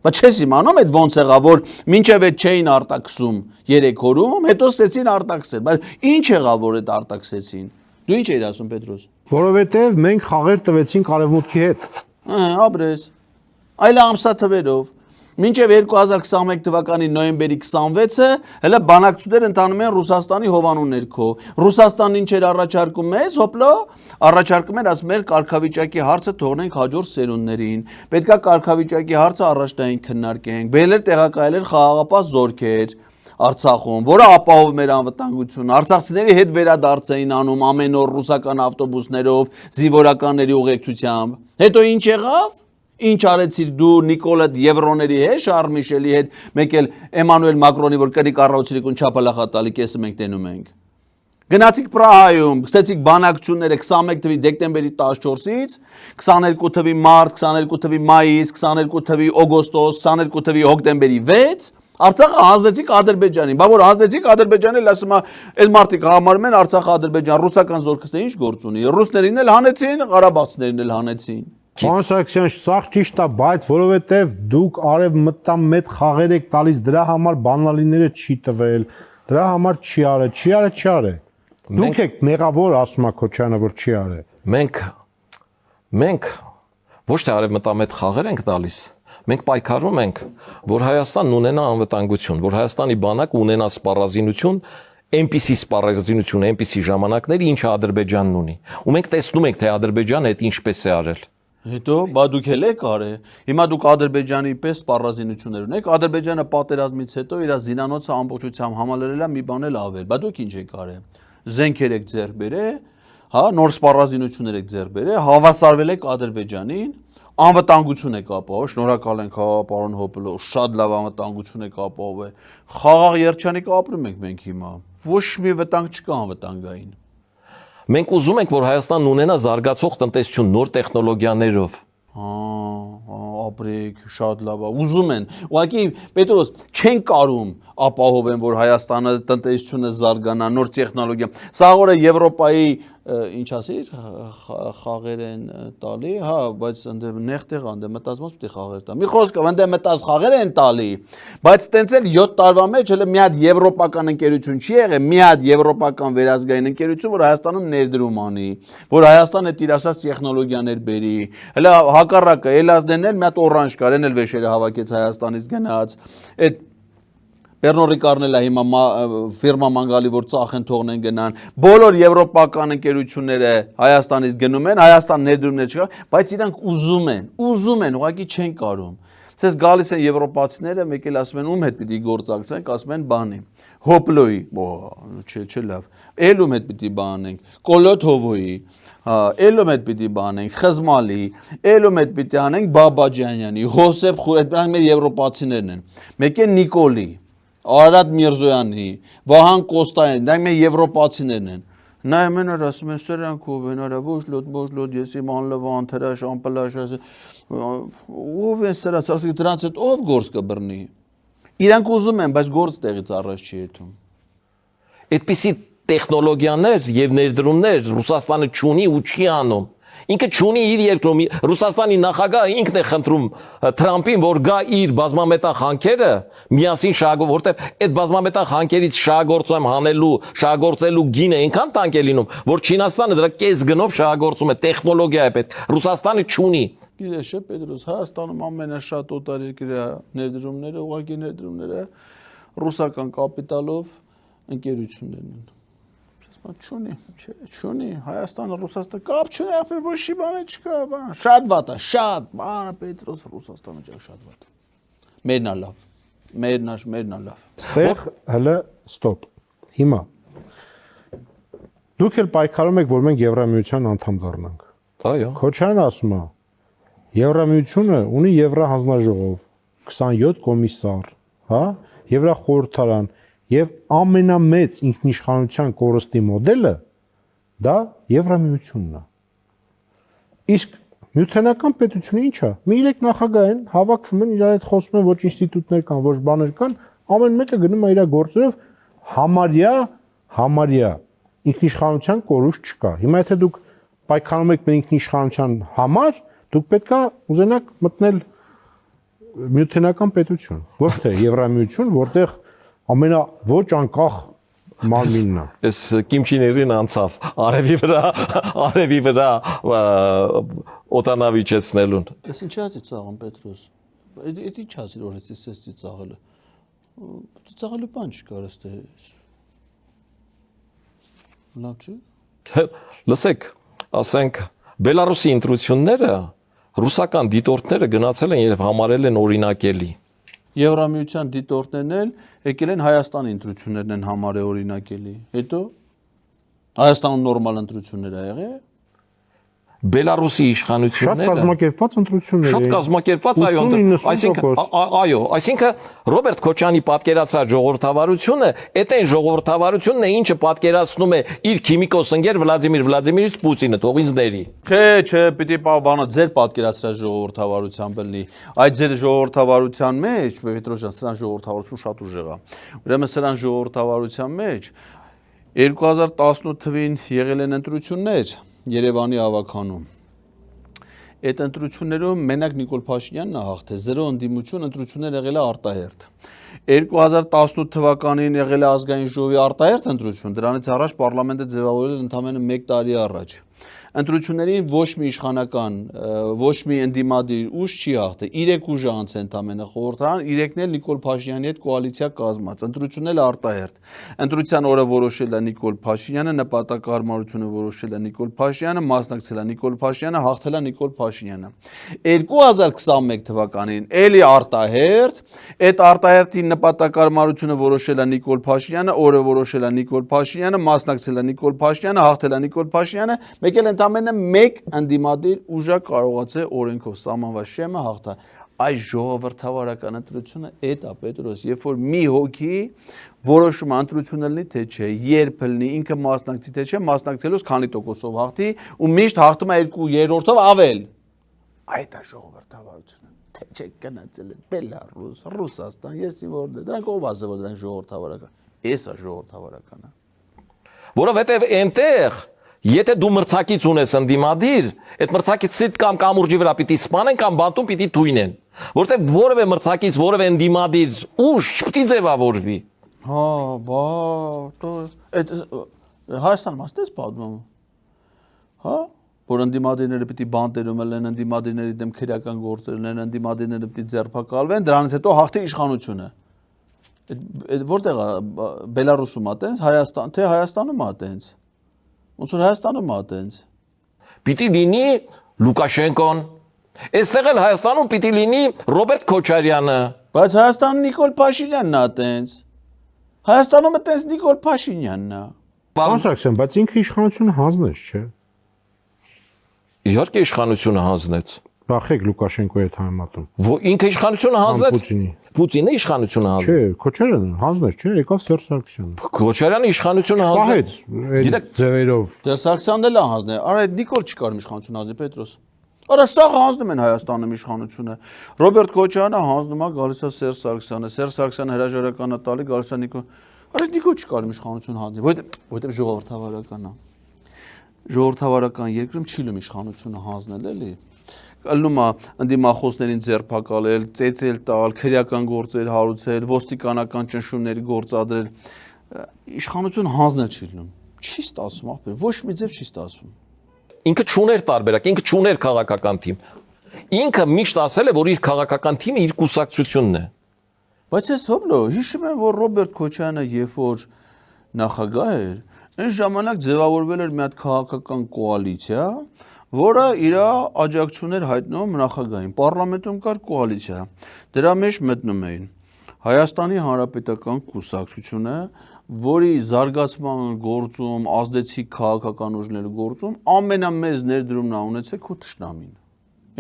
Բայց չես իմանում այդ ոնց եղավ որ մինչև այդ չէին արտաքսում 3 օրում, հետո ստեցին արտաքսել, բայց ինչ եղավ որ այդ արտաքսեցին։ Դու ինչ էիր ասում Պետրոս։ Որովհետև մենք խաղեր տվեցինք արևմուտքի հետ։ Ապրես։ Այլ ամսաթվերով Մինչև 2021 թվականի նոյեմբերի 26-ը հələ բանակցություններ ընթանում են Ռուսաստանի հովանու ներքո։ Ռուսաստանն ինչ էր առաջարկում մեզ, հոպլո, առաջարկում էր ասում մեր կարգավիճակի հարցը թողնենք հաջորդ սերունդներին։ Պետքա կարգավիճակի հարցը առաջնային քննարկենք։ Բերել տեղակայել խաղաղապահ զորքեր Արցախում, որը ապահովում էր անվտանգությունը։ Արցախցիների հետ վերադարձ էին անում ամեն օր ռուսական ավտոբուսներով, զինվորականների ուղեկցությամբ։ Հետո ինչ եղավ։ Ինչ արեցիր դու Նիկոլա Եվրոների հետ, Շարլ Միշելի հետ, մեկ էլ Էմանուել Մակրոնի, որ կրի կառավարությունիկուն չափալախատալի կեսը մենք տենում ենք։ Գնացիք Պրահայում, սկսեցիք բանակցությունները 21 թվականի դեկտեմբերի 14-ից, 22 թվականի մարտ, 22 թվականի մայիս, 22 թվականի օգոստոս, 22 թվականի հոկտեմբերի 6 Արցախը հանձնեցիք Ադրբեջանին, բա որ հանձնեցիք Ադրբեջանին, ասում է, այլ մարդիկ համարում են Արցախը Ադրբեջան, ռուսական զորքերը ինչ գործ ունի, ռուսներին էլ հանեցին, ղարաբաղցիներին էլ հանեցին։ Պարոն Սարգսյան, սա ճիշտ է, բայց որովհետև դուք արևմտամետ խաղեր եք տալիս, դրա համար բանալիները չի տվել, դրա համար չի արել։ Դուք եք մեղավոր ասում եք Քոչյանը, որ չի արել։ Մենք ոչ թե արևմտամետ խաղեր ենք տալիս, մենք պայքարում ենք, որ Հայաստանն ունենա անվտանգություն, որ Հայաստանի բանակը ունենա սպառազինություն, այնպիսի սպառազինություն, այնպիսի ժամանակներ, ինչը Ադրբեջանն ունի։ Ու մենք տեսնում ենք, թե Ադրբեջանը այդ ինչպես է արել։ Հետո բա դուք էլ եք արել։ Հիմա դուք Ադրբեջանի պես սպառազինություններ ունեք։ Ադրբեջանը պատերազմից հետո իր զինանոցը ամբողջությամբ համալրել է մի բան էլ ավել։ Բա դուք ինչ եք արել։ Զենքեր եք ձեռք բերել, հա, նոր սպառազինություններ եք ձեռք բերել, հավասարվել եք Ադրբեջանին, անվտանգություն եք ապահովել։ Շնորհակալ ենք, հա, պարոն Հոպլո, շատ լավ անվտանգություն եք ապահովել։ Խաղաղ երջանիկ ապրում ենք մենք հիմա։ Ոչ մի վտանգ չկա անվտանգային։ Մենք ուզում ենք, որ Հայաստանն ունենա զարգացող տնտեսություն նոր տեխնոլոգիաներով։ Ապրեք, շատ լավ է։ Ուզում են։ Ուղղակի Պետրոս չեն կարում ապահովեն, որ Հայաստանը տնտեսությունը զարգանա, նոր տեխնոլոգիա։ Սա օրը Եվրոպայի ինչ ասիր, խաղեր են տալի, հա, բայց ընդ նեղ տեղ ընդ մտածված պիտի խաղեր տա։ Մի խոսքով ընդ մտած խաղեր են տալի, բայց տենց էլ 7 տարվա մեջ հələ մի հատ եվրոպական ընկերություն չի եղել, մի հատ եվրոպական վերազգային ընկերություն, որ Հայաստանում ներդրում անի, որ Հայաստանը իր ասած տեխնոլոգիաներ բերի։ Հələ հակառակը Էլազդեն էլ մի հատ օրանժ կար, են էլ վեշերը հավաքեց Հայաստանից գնաց։ Այդ Pernod Ricardն էլ հիմա ֆիրմա մանգալի որ ծախեն թողնեն գնան բոլոր եվրոպական ընկերությունները Հայաստանից գնում են Հայաստան ներդրումներ չկա բայց իրանք ուզում են ուղղակի չեն կարում ցես գալիս են եվրոպացիները մեկ էլ ասում են ում հետ պիտի գործակցենք ասում են բանի հոպլոյի չէ լավ էլում հետ պիտի բանենք կոլոթովոյի էլում հետ պիտի բանենք խզմալի էլում հետ պիտի անենք Բաբաջանյանի Հոսեփ Խուրետ դրանք մեր եվրոպացիներն են մեկ է Նիկոլի Արարատ Միրզոյանի, Վահան Կոստանյանի, դա մեր եվրոպացիներն են։ Նայում են որ ասում են սրանքով են արա ոչ լոտ ես իմ անլվան թրաշ ամպլաշ ով է սրանց ասի դրանց հետ ով գործ կբռնի։ Իրանք ուզում են, բայց գործ տեղից առաջ չի եթում։ Այդպիսի տեխնոլոգիաներ եւ ներդրումներ Ռուսաստանը չունի ու չի անում։ Ինքը չունի իր երկրում, Ռուսաստանի նախագահը ինքն է խնդրում Թրամփին, որ գա իր բազմամետաղ հանքերը միասին շահագործել, որտեղ այդ բազմամետաղ հանքերից շահագործելու գինը այնքան տանկ է լինում, որ Չինաստանը դրա կես գնով շահագործում է, տեխնոլոգիա է պետք։ Ռուսաստանը չունի։ Գիտես չէ, Պետրոս, Հայաստանում ամենաշատ օտարերկրյա ներդրումները, ուղղակի ներդրումները ռուսական կապիտալով ընկերություններն են։ Չունի, Հայաստանը Ռուսաստանը կապ չունի, ապեր ոչ մի բան չկա, բան, շատ վատ է, շատ, բան, Պետրոս, Ռուսաստանը ջա շատ վատ է։ Մերն է լավ, մերն է լավ։ Ստեղ հələ ստոպ։ Հիմա դուք էլ պայքարում եք, որ մենք Եվրամիության անդամ դառնանք։ Այո։ Քոչարյանը ասում է, Եվրամիությունը ունի Եվրահանձնաժողով, 27 կոմիսար, հա, Եվրախորհրդարան եւ ամենամեծ ինքնիշխանության կորստի մոդելը դա Եվրամիությունն է։ Իսկ Միութենական պետությունը ի՞նչ է։ Մի 3 նախագահ են, հավաքվում են, իրար հետ խոսում են, ոչ ինստիտուտներ կան, ոչ բաներ կան, ամեն մեկը գնում է իր գործերով համարյա ինքնիշխանության կորուստ չկա։ Հիմա եթե դուք պայքարում եք մեր ինքնիշխանության համար, դուք պետքա ուզենաք մտնել Միութենական պետություն, ոչ թե Եվրամիություն, որտեղ ոչ անկախ մարմինն է։ Այս Կիմչիներին անցավ արևի վրա օտանավիճեցնելուն։ Ես ինչ է ծիծաղում Պետրոս։ Այդ ինչ է որ ես ծիծաղելը։ Ծիծաղելու բան չկար այստեղ։ Լավ չի։ Լսեք, ասենք Բելարուսի ընտրությունները ռուսական դիտորդները գնացել են եւ համարել են օրինակելի։ Եվրամիության դիտորդներն էլ եկել են Հայաստանի ընտրություններն են համարել օրինակելի։ Հետո Հայաստանում նորմալ ընտրություններ ա եղել։ Բելարուսի իշխանությունները շատ կազմակերպված ընտրություններ շատ կազմակերպված, այո, այսինքն Ռոբերտ Քոչյանի պատկերացրած ժողովրդավարությունը, այդ այն ժողովրդավարությունն է, ինչը պատկերացնում է իր քիմիկոս ընկեր Վլադիմիր Վլադիմիրիչ Պուտինը, թող ինձ ների։ Չէ, պիտի բանը ձեր պատկերացրած ժողովրդավարությամբ լինի։ Այդ ձեր ժողովրդավարության մեջ, Պետրոսյան, սրան ժողովրդավարություն շատ ուժեղ է։ Ուրեմն սրան ժողովրդավարության մեջ 2018 թվին եղել են ընտրություններ Երևանի ավականում։ Այդ ընտրություններում մենակ Նիկոլ Փաշինյանն է հաղթել, 0 ընդդիմություն ընտրություններ եղել է արտահերթ։ 2018 թվականին եղել է ազգային ժողովի արտահերթ ընտրություն, դրանից առաջ պարլամենտը ձևավորել ընդամենը 1 տարի առաջ։ Ընտրություններին ոչ մի իշխանական, ոչ մի ընդդիմադիր ուժ չի հաղթել։ 3 ուժ անց ընդամենը խորհրդարան, 3-ն էլ Նիկոլ Փաշինյանի հետ կոալիցիա կազմած, ընտրությունն էլ արտահերթ։ Ընտրության օրը որոշել է Նիկոլ Փաշինյանը, նպատակահարմարությունը որոշել է Նիկոլ Փաշինյանը, մասնակցել է Նիկոլ Փաշինյանը, հաղթել է Նիկոլ Փաշինյանը։ 2021 թվականին էլի արտահերթ, այդ արտահերթի նպատակահարմարությունը որոշել է Նիկոլ Փաշինյանը, օրը որոշել է Նիկոլ Փաշինյանը, մասնակցել է Նիկոլ Փաշինյանը, հաղթել է Նիկոլ Փաշինյանը, մեկել ընդամենը 1 ընդդիմադիր ուժ կարողացել օրենքով սահմանված շեմը հաղթել։ Այս ժողովրդավարական ընտրությունը այդ է Պետրոս, երբ որ մի հոգի որոշում ընտրությունը լինի թե չէ, երբ լինի, ինքը մասնակցի թե չէ, մասնակցելուց քանի տոկոսով հաղթի ու միշտ հաղթում է 2/3-ով ավել։ Այդ է ժողովրդավարությունը։ Թե չէ գնացել է Բելարուս, Ռուսաստան, եսի որտե։ Դրանք ով ասել որ դրանք ժողովրդավարական։ Էս է ժողովրդավարականը։ Որովհետև այնտեղ եթե դու մրցակից ունես ընդդիմադիր, այդ մրցակիցից կամ կամուրջի վրա պիտի սպանեն կամ բանտում պիտի թույնեն, որտեղ որևէ մրցակից, որևէ ընդդիմադիր ուժ չպիտի ձևավորվի։ Հա, բա, այդ Հայաստանում ասես պատմում։ Հա, որ ընդդիմադիրները պիտի բանտերում են, ընդդիմադիրների դեմ քրեական գործեր ունեն, ընդդիմադիրները պիտի ձերբակալվեն, դրանից հետո հաղթի իշխանությունը։ Այդ որտեղ է Բելարուսում է տենց, Հայաստան, թե Հայաստանում է տենց։ Ոնց որ Հայաստանում է տենց։ Պիտի լինի Լուկաշենկոն։ Այստեղ էլ Հայաստանում պիտի լինի Ռոբերտ Քոչարյանը։ Բայց Հայաստանում Նիկոլ Փաշինյանն է տենց։ Հայաստանում է տենց Նիկոլ Փաշինյանն է։ Պարոն Սարգսյան, բայց ինքը իշխանությունը հանձնեց, չէ։ Իհարկե իշխանությունը հանձնեց։ Բախեք Լուկաշենկոյի հետ համեմատում։ Որ ինքը իշխանությունը հանձնեց Պուտինի։ Պուտինը իշխանությունը հանձնեց։ Չէ, Քոչարյանը հանձնեց, չէ, եկավ Սերժ Սարգսյանը։ Քոչարյանը իշխանությունը Պահեց հանձնեց։ այդ ձևերով։ Դե Սարգսյանն էլ է հանձնել։ Արա այդ Նիկոլ չկար իշխանություն հանձնել Պետրոս։ Արա սա հանձնում են Հայաստանում իշխանությունը։ Ռոբերտ Քոչարյանը հանձնում է, գալիս է Սերժ Սարգսյանը, Սերժ Սարգսյանը հրաժարական է տալի, գալիս է Նիկոլ։ Արա Նիկոլ չկար իշխանություն հանձնել, որտեղ ժողովրդավարական է։ Ժողովրդավարական երկրում չի լում իշխանությունը հանձնել էլի։ Ալնում է ընդդիմախոսներին ձերբակալել, ծեծել տալ, քրեական գործեր հարուցել, ոստիկանական ճնշումների գործադրել։ Իշխանություն հանձնել չի լում։ Չի ստացվում, ախպեր, ոչ մի ձև չի ստացվում։ Ինքը չուներ տարբերակ, ինքը չուներ քաղաքական թիմ։ Ինքը միշտ ասել է, որ իր քաղաքական թիմը իր կուսակցությունն է։ Բայց ես հոբլո, հիշում եմ, որ Ռոբերտ Քոչարյանը երբ որ նախագահ էր, այն ժամանակ ձևավորվել էր մի հատ քաղաքական կոալիցիա, որը իր աջակցություն էր հայտնում նախագահին։ Պարլամենտում կար կոալիցիա։ Դրա մեջ մտնում էին Հայաստանի Հանրապետական կուսակցությունը, որի զարգացման գործում, ազդեցիկ քաղաքական ուժների գործում ամենամեծ ներդրումն ունեցել քո թշնամին։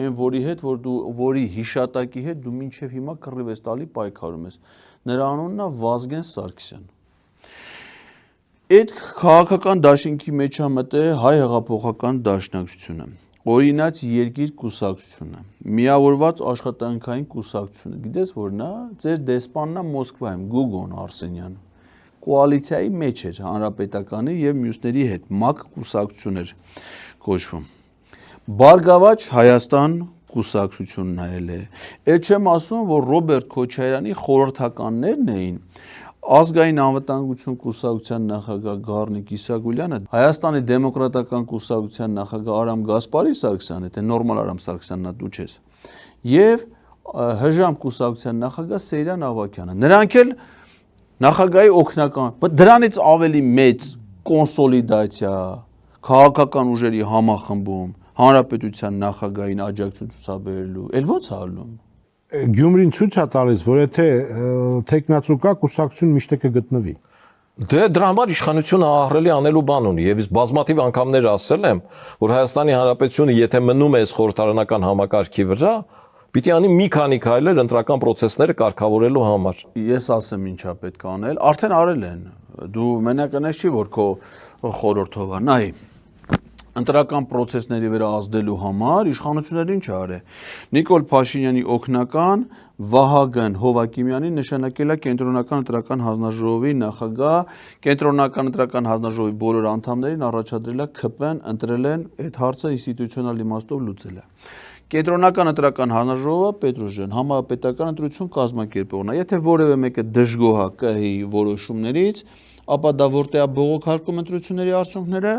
Այն որի հետ, որի հիշատակի հետ դու մինչև հիմա կռիվ ես տալի պայքարում ես։ Նրա անունն է Վազգեն Սարգսյան։ Այդ քաղաքական դաշինքի մեջ է մտել Հայ հեղափոխական դաշնակցությունը, օրինաց երկիր կուսակցությունը, միավորված աշխատանքային կուսակցությունը։ Գիտես որն է, ձեր դեսպանն է Մոսկվայում, Գուգոն Արսենյան։ Կոալիցիայի մեջ էր Հանրապետականի եւ մյուսների հետ ՄԱԿ կուսակցություն էր կոչվում։ Բարգավաճ Հայաստան կուսակցությունն այլ է։ Այդ չեմ ասում, որ Ռոբերտ Քոչարյանի խորհրդականներն էին Ազգային անվտանգություն կուսակցության նախագահ Գառնիկ Իսագուլյանը, Հայաստանի դեմոկրատական կուսակցության նախագահ Արամ Գասպարի Սարգսյանը, թե նորմալ Արամ Սարգսյանն է, դու չես, եւ ՀԺԱՄ կուսակցության նախագահ Սեյրան Ավագյանը։ Նրանք էլ նախագահի օգնական, բայց դրանից ավելի մեծ կոնսոլիդացիա, քաղաքական ուժերի համախմբում, հանրապետության նախագահին աջակցություն ցուցաբերելու, ել ո՞նց է ալնում։ Գյումրին ցույց է տալիս, որ եթե տեխնացու կա, կուսակցություն միշտ կգտնվի։ Դե դրա համար իշխանությունը ահռելի անելու բան ունի եւ ես բազմաթիվ անգամներ ասել եմ, որ Հայաստանի Հանրապետությունը եթե մնում է այս խորհրդարանական համակարգի վրա, պիտի անի մի քանի քայլեր ընտրական process-ները կարգավորելու համար։ Ես ասեմ ինչա պետք է անել, արդեն արել են։ Դու մենականես չի որ քո խորհրդով է, նայ ընտրական process-ների վրա ազդելու համար իշխանությունները ինչ արել։ Նիկոլ Փաշինյանի օգնական Վահագն Հովակիմյանի նշանակել է կենտրոնական ընտրական հանձնաժողովի նախագահ, կենտրոնական ընտրական հանձնաժողովի բոլոր անդամներին առաջադրել է ՔՊ-ն, ընտրել են, այդ հարցը ինստիտուցիոնալ իմաստով լուծել է։ Կենտրոնական ընտրական հանձնաժողովը Պետրոս ջան համապետական ընտրություն կազմակերպողն է։ Եթե որևէ մեկը դժգոհ է ԿՀ-ի որոշումներից, ապա դա որտեղ է բողոքարկում ընտրությունների արդյունքները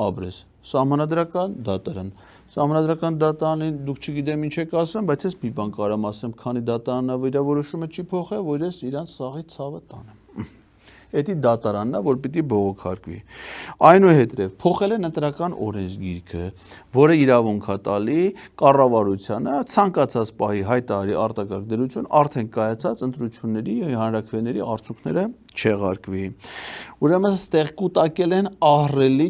Աբրես, սահմանադրական դատարան։ Սահմանադրական դատարանին դուք չգիտեմ ինչ եք ասում, բայց ես մի բան կարամ ասեմ, քանի դատարանն իր որոշումը չի փոխել, որ ես իրանց սաղի ցավը տանեմ։ Էդի դատարանն է, որ պիտի բողոքարկվի։ Այնուհետև փոխել են ընտրական օրենսգիրքը, որը իրավունք է տալի կառավարությանը ցանկացած պահի հայտարարի արտակարգ դրություն արդեն կայացած ընտրությունների հանրաքվեների արդյունքները չեղարկվի։ Ուրեմն ստեղ կուտակել են ահռելի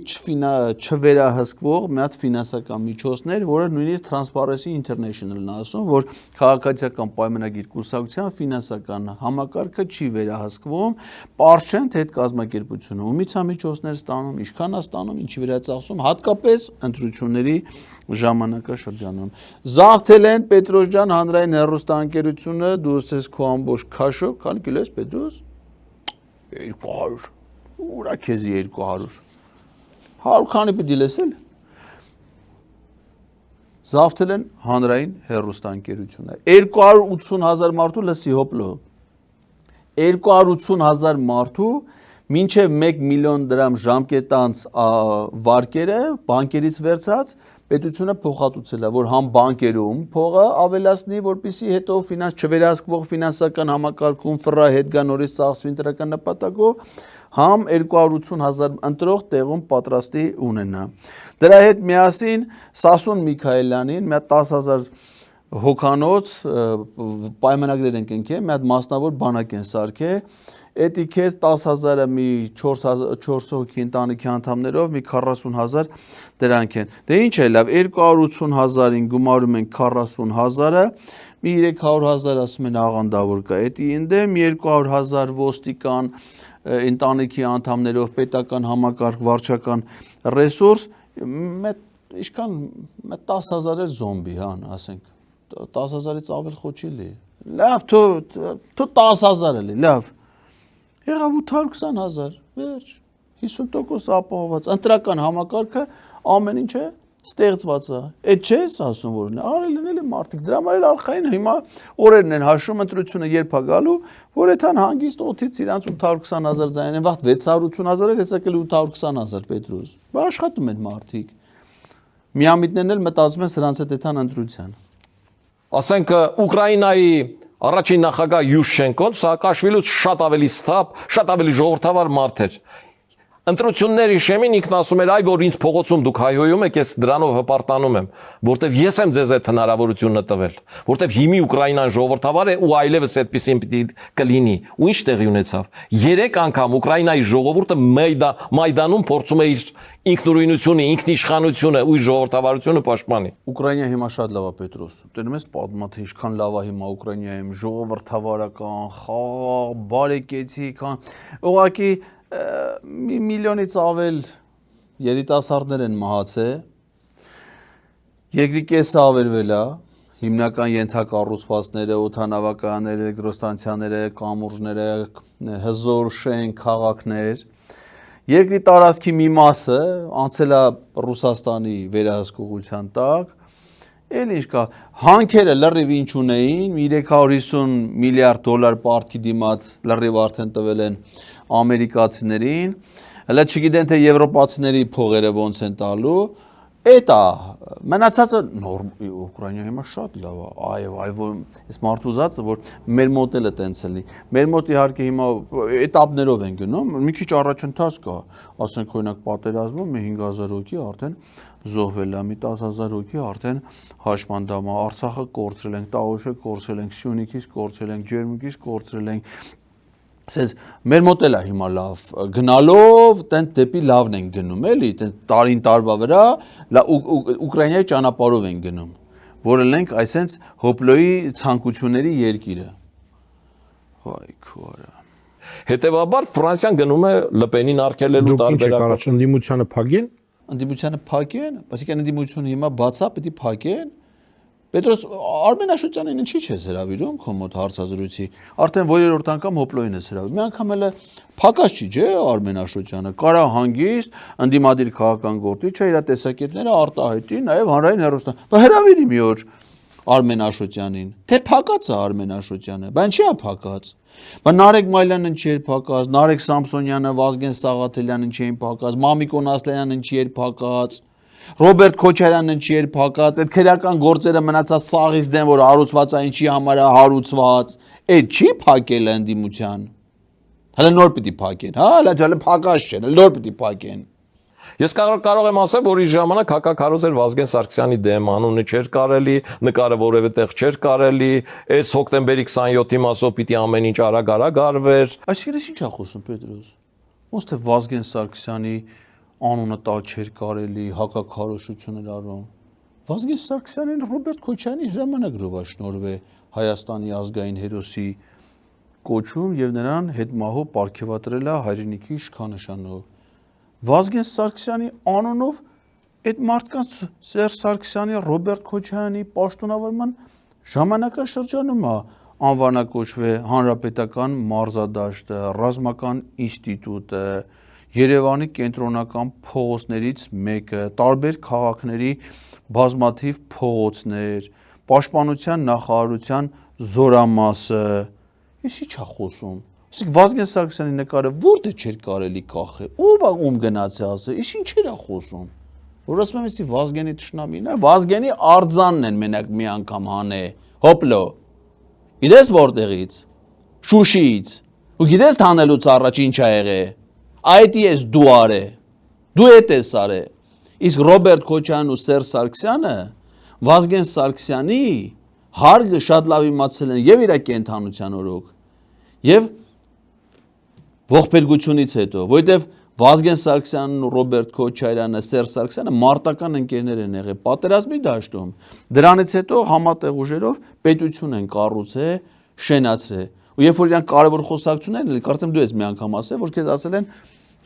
չվերահսկվող մի հատ ֆինանսական միջոցներ, որը նույնիսկ Transparency International-ն է ասում, որ քաղաքացիական պայմանագիր կուսակցության ֆինանսական համակարգը չի վերահսկվում, Պարշենտ հետ կազմակերպությունը ումից է միջոցներ ստանում, ինչքան է ստանում, ինչի վրա է ծախսում, հատկապես ընտրությունների ժամանակաշրջանում։ Զարթել են Պետրոս ջան հանրային հեռուստաընկերությունը, դու ես քո ամբողջ քաշով, քանի կիլո ես Պետրոս 200 ուրա քեզի 200 100 քանի պիտի լսել զավթել են հանրային հեռուստաընկերությունը 280,000 մարդու լսի հոպլո 280,000 մարդու մինչև 1 միլիոն դրամ ժամկետանց վարկերը բանկերից վերցած պետությունը փոխհատուցել է, որ համ բանկերում փողը ավելացնի, որպեսզի հետո ֆինանս չվերահսկվող ֆինանսական համակարգում ֆռա հետ գա նորից ծախսվի ընտրական նպատակով, համ 280,000 ընտրող տեղում պատրաստի ունենա։ Դրա հետ միասին Սասուն Միքայելյանին մի 10,000 հոկանոց պայմանագրեր են կնքել, մի հատ մասնավոր բանակ են սարքել, Էդի քեզ 10,000-ը մի 4 հոգի ընտանիքի անդամներով մի 40,000 դրանք են։ Դե ինչ է լավ, 280,000-ին գումարում են 40,000-ը, մի 300,000 ասում են աղանդավոր կա։ Էդի ինդեմ 200,000 ոստիկան ընտանիքի անդամներով պետական համակարգ վարչական ռեսուրս, ինչքան 10,000 է զոմբի, հան, ասենք 10,000-ից ավել խոչի լի։ Լավ, թու 10,000 էլի, լավ։ Եղավ 820,000, վերջ, 50% ապահոված, ընտրական համակարգը ամեն ինչ է ստեղծված է, այդ չէ ես ասում որ արել են էլի մարդիկ, դրա համար էլ ալխային հիմա օրերն են հաշում ընտրությունը երբ է գալու, որ այդան հանգիստ օդից իրանց 820,000 ձայն են, վաղ 680,000 էր, հեսա կլի 820,000 Պետրոս, բա աշխատում են մարդիկ, միամիտներն էլ մտածում են սրանց հետ այդան ընտրության։ Ասենք Ուկրաինայի առաջին նախագահ Յուշչենկոն Սաակաշվիլուց շատ ավելի սթափ, շատ ավելի ժողովրդավար մարդ էր։ Ընտրությունների շեմին ինքն ասում էր, այ որ ինձ փողոցում դուք հայհոյում եք, ես դրանով հպարտանում եմ, որտեվ ես եմ ձեզ այդ հնարավորությունը տվել, որտեվ հիմի Ուկրաինան ժողովրդավար է ու այլևս այդպեսին պիտի կլինի։ Ու ինչ տեղի ունեցավ։ 3 անգամ Ուկրաինայի ժողովուրդը Մայդանում փորձում է իր ինքնուրույնությունը, ինքնիշխանությունը ու իր ժողովրդավարությունը պաշտպանի։ Ուկրաինա հիմա շատ լավ է Պետրոս։ Տենում ես պատմա թե ինչքան լավ է հիմա Ուկրաինայում ժողովրդավարական, խաղաղ, բարեկեցիկ, ուղղակի մի միլիոնից ավել երիտասարդներ են մահացել, երկրի կեսը ավերվել է, հիմնական ենթակառուցվածքները, օդանավականները, էլեկտրոստանցիաները, կամուրջները, հզոր շենք, քաղաքներ, երկրի տարածքի մի մասը անցել է Ռուսաստանի վերահսկողության տակ, էլ ինչ կա, հանքերը լրիվ ինչ ունեին, 350 միլիարդ դոլար պարտքի դիմաց լրիվ արդեն տվել են ամերիկացիներին, հələ չգիտեն թե եվրոպացիների փողերը ոնց են տալու, էդ է, մնացածը Ուկրաինա հիմա շատ լավ է, այո, այս մարդու զածը, որ մեր մոտ էլ է տենց էլի, մեր մոտ իհարկե հիմա էտապներով են գնում, մի քիչ առաջընթաց կա, ասենք օրինակ պատերազմում մի 5,000 հոգի արդեն զոհվել է, մի 10,000 հոգի արդեն հաշմանդամ է, Արցախը կորցրել ենք, Տավուշը կորցրել ենք, Սյունիքից կորցրել ենք, Ջերմուկից կորցրել ենք, ասես մեր մոտ էլ է հիմա լավ, գնալով տենց դեպի լավն են գնում, էլի, տենց տարին տարվա վրա Ուկրաինայի ճանապարհով են գնում, որ ենք այսենց հոպլոյի ցանկությունների երկիրը։ Վայ քորա։ Հետևաբար Ֆրանսիան գնում է Լպենին արգելելու տարբերակը։ Ընդդիմությանը փագեն։ Ընդդիմությանը փակեն, այսինքն ընդդիմությունը հիմա բացա պետք է փակեն։ Պետրոս Արմեն Աշոտյանին ինչի՞ չես հրավիրում քո մոտ հարցազրույցի։ Արդեն որերորդ անգամ հոպլոյին ես հրավիրում։ Մի անգամ էլ փակած չի, չէ՞ Արմեն Աշոտյանը։ Կարա հանգիստ ընդդիմադիր քաղաքական գործիչը իր տեսակետները արտահայտի, նաև հանրային հեռուստա։ Բա հրավիրի մի օր Արմեն Աշոտյանին։ Թե փակած է Արմեն Աշոտյանը, բան չի փակած։ Բա Նարեկ Մայլյանն չի փակած, Նարեկ Սամսոնյանը, Վազգեն Սաղաթելյանն չէին փակած, Մամիկոն Ասլյանն չի փակած, Ռոբերտ Քոչարյանն չի փակած, այդ քրեական գործերը մնացած սաղից դեն, որ հարուցված է ինչի համար է հարուցված, այդ չի փակել ընդդիմության։ Հələ նոր պիտի փակեն, հա, հələ փակած չեն, նոր պիտի փակեն։ Ես կարող եմ ասել, որ իր ժամանակ հակակարոզ էր Վազգեն Սարգսյանի դեմ, անունը չէր կարելի, նկարը որևէ տեղ չէր կարելի, այս հոկտեմբերի 27-ի մասով պիտի ամեն ինչ արագ արվեր։ Այսինքն ինչ է խոսում Պետրոս։ Ոնց թե Վազգեն Սարգսյանի անունը տալ չէր կարելի, հակակարոշություն էր արվում։ Վազգեն Սարգսյանին Ռոբերտ Քոչարյանի հրամանագրով է շնորհվել Հայաստանի ազգային հերոսի կոչում եւ նրան հետմահու պարգևատրել է հայրենիքի իշխանանշանով։ Վազգեն Սարգսյանի անունով այդ մարդկանց Սերժ Սարգսյանի, Ռոբերտ Քոչարյանի պաշտոնավորման ժամանակաշրջանում է անվանակոչվել Հանրապետական մարզադաշտը, Ռազմական ինստիտուտը, Երևանի կենտրոնական փողոցներից մեկը, տարբեր քաղաքների բազմաթիվ փողոցներ, Պաշտպանության նախարարության զորամասը։ Ինչ է խոսում։ Իսկ Վազգեն Սարգսյանի նկարը որտե չէր կարելի կախել։ Ով է ում գնացի ասել, ինչ էր խոսում։ Որ ասում եմ, էսի Վազգենի թշնամին է, Վազգենի արձանն են մենակ մի անգամ հանե։ Հոպլո։ Գիտես որտեղից։ Շուշիից։ Ու գիտես հանելուց առաջ ինչ ա եղել։ Այդ ես դու արե։ Դու էդ ես արե։ Իսկ Ռոբերտ Քոչարյանն ու Սերժ Սարգսյանը Վազգեն Սարգսյանի հարգը շատ լավ իմացել են եւ իր կենթանության օրոք։ Եվ ողբերգությունից հետո, որովհետև Վազգեն Սարգսյանն ու Ռոբերտ Քոչարյանը, Սերժ Սարգսյանը մարտական ընկերներ են եղել պատերազմի դաշտում։ Դրանից հետո համատեղ ուժերով պետություն են կառուցել, շենացրել։ Ու երբ որ իրանք կարևոր խոսակցություններ են, կարծեմ դու ես մի անգամ ասել, որ քեզ ասել են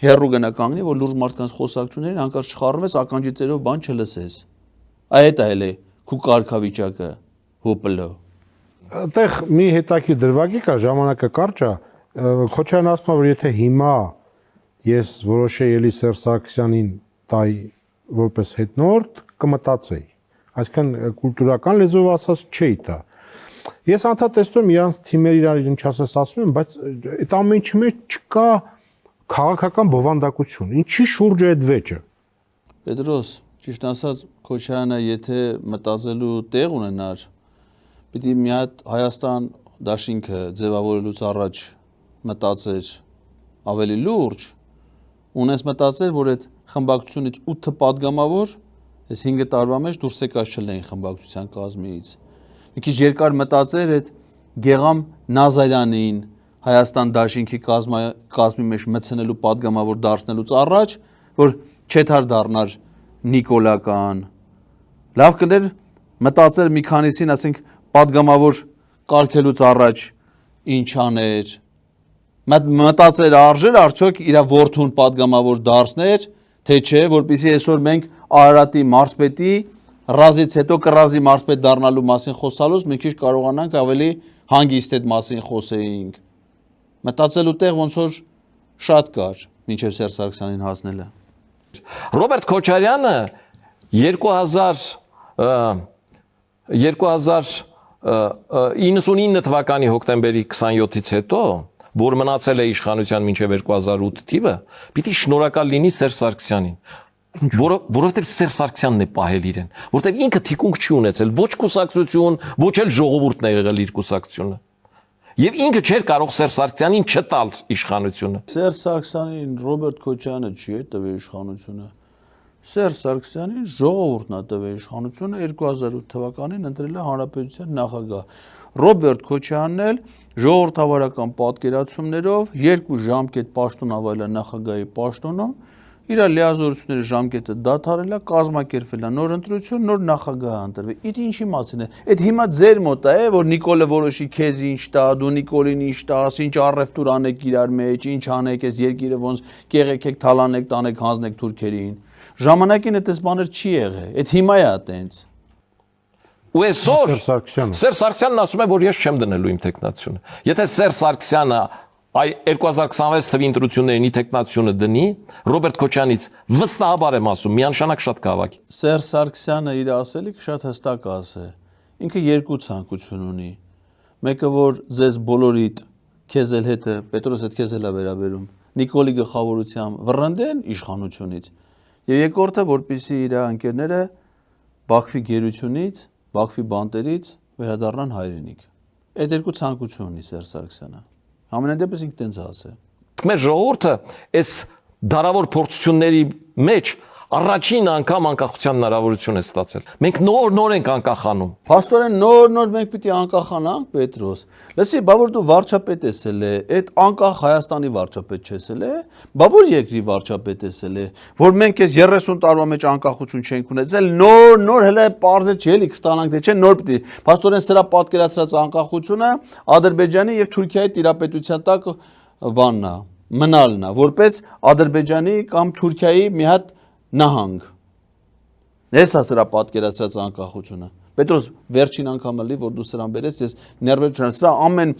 հերրու գնա կանգնի, որ լուրջ մարդկանց խոսակցություններին հանկարծ չխառնվես, ականջիցերով բան չլսես։ Այդ է էլի քու կարգավիճակը հոպլո։ Այդտեղ մի հետաքի դրվագի կա, ժամանակը կարճ է, Քոչարյանն ասում է, որ եթե հիմա ես որոշեի էլի Սերժ Սարգսյանին տայ որպես հետնորդ կմտածեի։ Այսինքն կուլտուրական լեզվով ասած չէի տա։ Ես անդադ տեսնում եմ իրանց թիմերը իրար ինչ ասես ասում են, բայց այդ ամեն ինչի մեջ չկա քաղաքական բովանդակություն։ Ինչի շուրջ է այդ վեճը։ Պետրոս, ճիշտ ասած, Քոչարյանը եթե մտածելու տեղ ունենար, պիտի մի հատ Հայաստան դաշինքը ձևավորելուց առաջ մտածեր ավելի լուրջ, ունես մտածել, որ այդ խմբակցությունից 8 պատգամավոր այս 5 տարվա մեջ դուրս եկած չլեն խմբակցության կազմից։ Մի քիչ երկար մտածել այդ Գեգամ Նազարյանին Հայաստան դաշինքի կազմի մեջ մտցնելու պատգամավոր դարձնելուց առաջ, որ չեթար դառնար նիկոլական։ Լավ կլեր մտածել մի քանիսին, ասենք, պատգամավոր կարգելուց առաջ ինչ աներ։ Մտածել արժեր արդյոք իր որդուն պատգամավոր դարձներ, թե չէ, որպեսզի այսօր մենք Արարատի մարզպետի ռազից հետո կռազի մարզպետ դառնալու մասին խոսալուց մի քիչ կարողանանք ավելի հանգիստ այդ մասին խոսեինք։ Մտածելու տեղ ոնց որ շատ կար, մինչև Սերժ Սարգսյանին հասնելը։ Ռոբերտ Քոչարյանը 2099 թվականի հոկտեմբերի 27-ից հետո, որ մնացել է իշխանության մինչև 2008 թիվը, պիտի շնորհակալ լինի Սերժ Սարգսյանին, որովհետև Սերժ Սարգսյանն է պահել իրեն, որովհետև ինքը թիկունք չի ունեցել, ոչ կուսակցություն, ոչ էլ ժողովուրդն է եղել իր կուսակցությունը։ Եվ ինքը չէր կարող Սերժ Սարգսյանին չտալ իշխանությունը։ Սերժ Սարգսյանին Ռոբերտ Քոչարյանը չի տվել իշխանությունը։ Սերժ Սարգսյանին ժողովուրդն է տվել իշխանությունը 2008 թվականին ընտրել է հանրապետության նախագահ։ Ռոբերտ Քոչարյանն էլ ժողովրդավարական պատկերացումներով 2 ժամկետ պաշտոն ավայել է նախագահի պաշտոնում, իր լիազորությունների ժամկետը դադարել է, կազմակերպվել է նոր ընտրություն, նոր նախագահ ընտրվել։ Իդ ինչի մասին է։ Այդ հիմա ձեր մոտ է, որ Նիկոլը որոշի քեզ ինչ տա, դու Նիկոլին ինչ տաս, ինչ առևտուր անեք իրար մեջ, ինչ անեք, այս երկիրը ոնց կեղեքեք, թալանեք, տանեք, հանձնեք թուրքերին։ Ժամանակին այդպես բաներ չի եղել։ Այդ հիմա է այտենց։ Ու այսօր Սերժ Սարգսյանն ասում է, որ ես չեմ դնելու իմ տեխնացիոնը։ Եթե Սերժ Սարգսյանը այ 2026 թվի ընտրություններին տեխնացիոնը դնի, Ռոբերտ Քոչարյանից վստահաբար եմ ասում, միանշանակ շատ կհավաքի։ Սերժ Սարգսյանը իր ասելիքը շատ հստակ ասել։ Ինքը երկու ցանկություն ունի։ Մեկը որ ձեզ բոլորիդ քեզ էլ հետը, Պետրոս հետ քեզ էլ է վերաբերում, Նիկոլի գլխավորությամբ վռնդեն իշխանությունից։ Եվ երկրորդը, որպեսզի իր ընկերները Բաքվի գերությունից, Բաքվի բանտերից վերադառնան հայրենիք։ Այդ երկու ցանկություն ունի Սերժ Սարգսյանը։ Ամենայն դեպս ինքը տենց ասել։ Մեր ժողովուրդը այս դարավոր փորձությունների մեջ առաջին անգամ անկախության հնարավորություն է ստացել։ Մենք նոր ենք անկախանում։ Փաստորեն նոր մենք պիտի անկախանանք, Պետրոս։ Լսի, բա որ դու վարչապետ ես ել, այդ անկախ Հայաստանի վարչապետ չես ել, բա որ երկրի վարչապետ ես ել, որ մենք այս 30 տարվա մեջ անկախություն չենք ունեցել, նոր հələ parze չի էլի կստանանք, թե չէ, նոր պիտի։ Փաստորեն սրա պատկերացրած անկախությունը Ադրբեջանի եւ Թուրքիայի տիրապետության տակ բանն է, մնալն է, որպես Ադրբեջանի կամ Թուրքիայի մի հատ նահանգ։ Ես սրա պատկերացրած անկախությունը։ Պետրոս, վերջին անգամ էլի որ դու սրան բերես, ես ներվեր չունեմ, սրա ամեն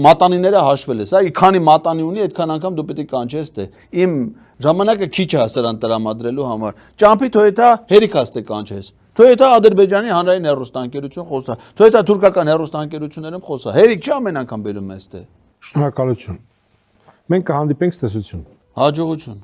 մատանիները հաշվել ես, այ քանի մատանի ունի, այդքան անգամ դու պետք է կանչես, թե իմ ժամանակը քիչ է սրան տրամադրելու համար։ Ճամփի Toyota հերիքաս թե կանչես։ Toyota Ադրբեջանի հանրային հեռուստաընկերություն խոսա, Toyota թուրքական հեռուստաընկերություններում խոսա։ Հերիք չի ամեն անգամ բերում ես թե։ Շնորհակալություն։ Մենք կհանդիպենք ցտեսություն։ Հաջողություն։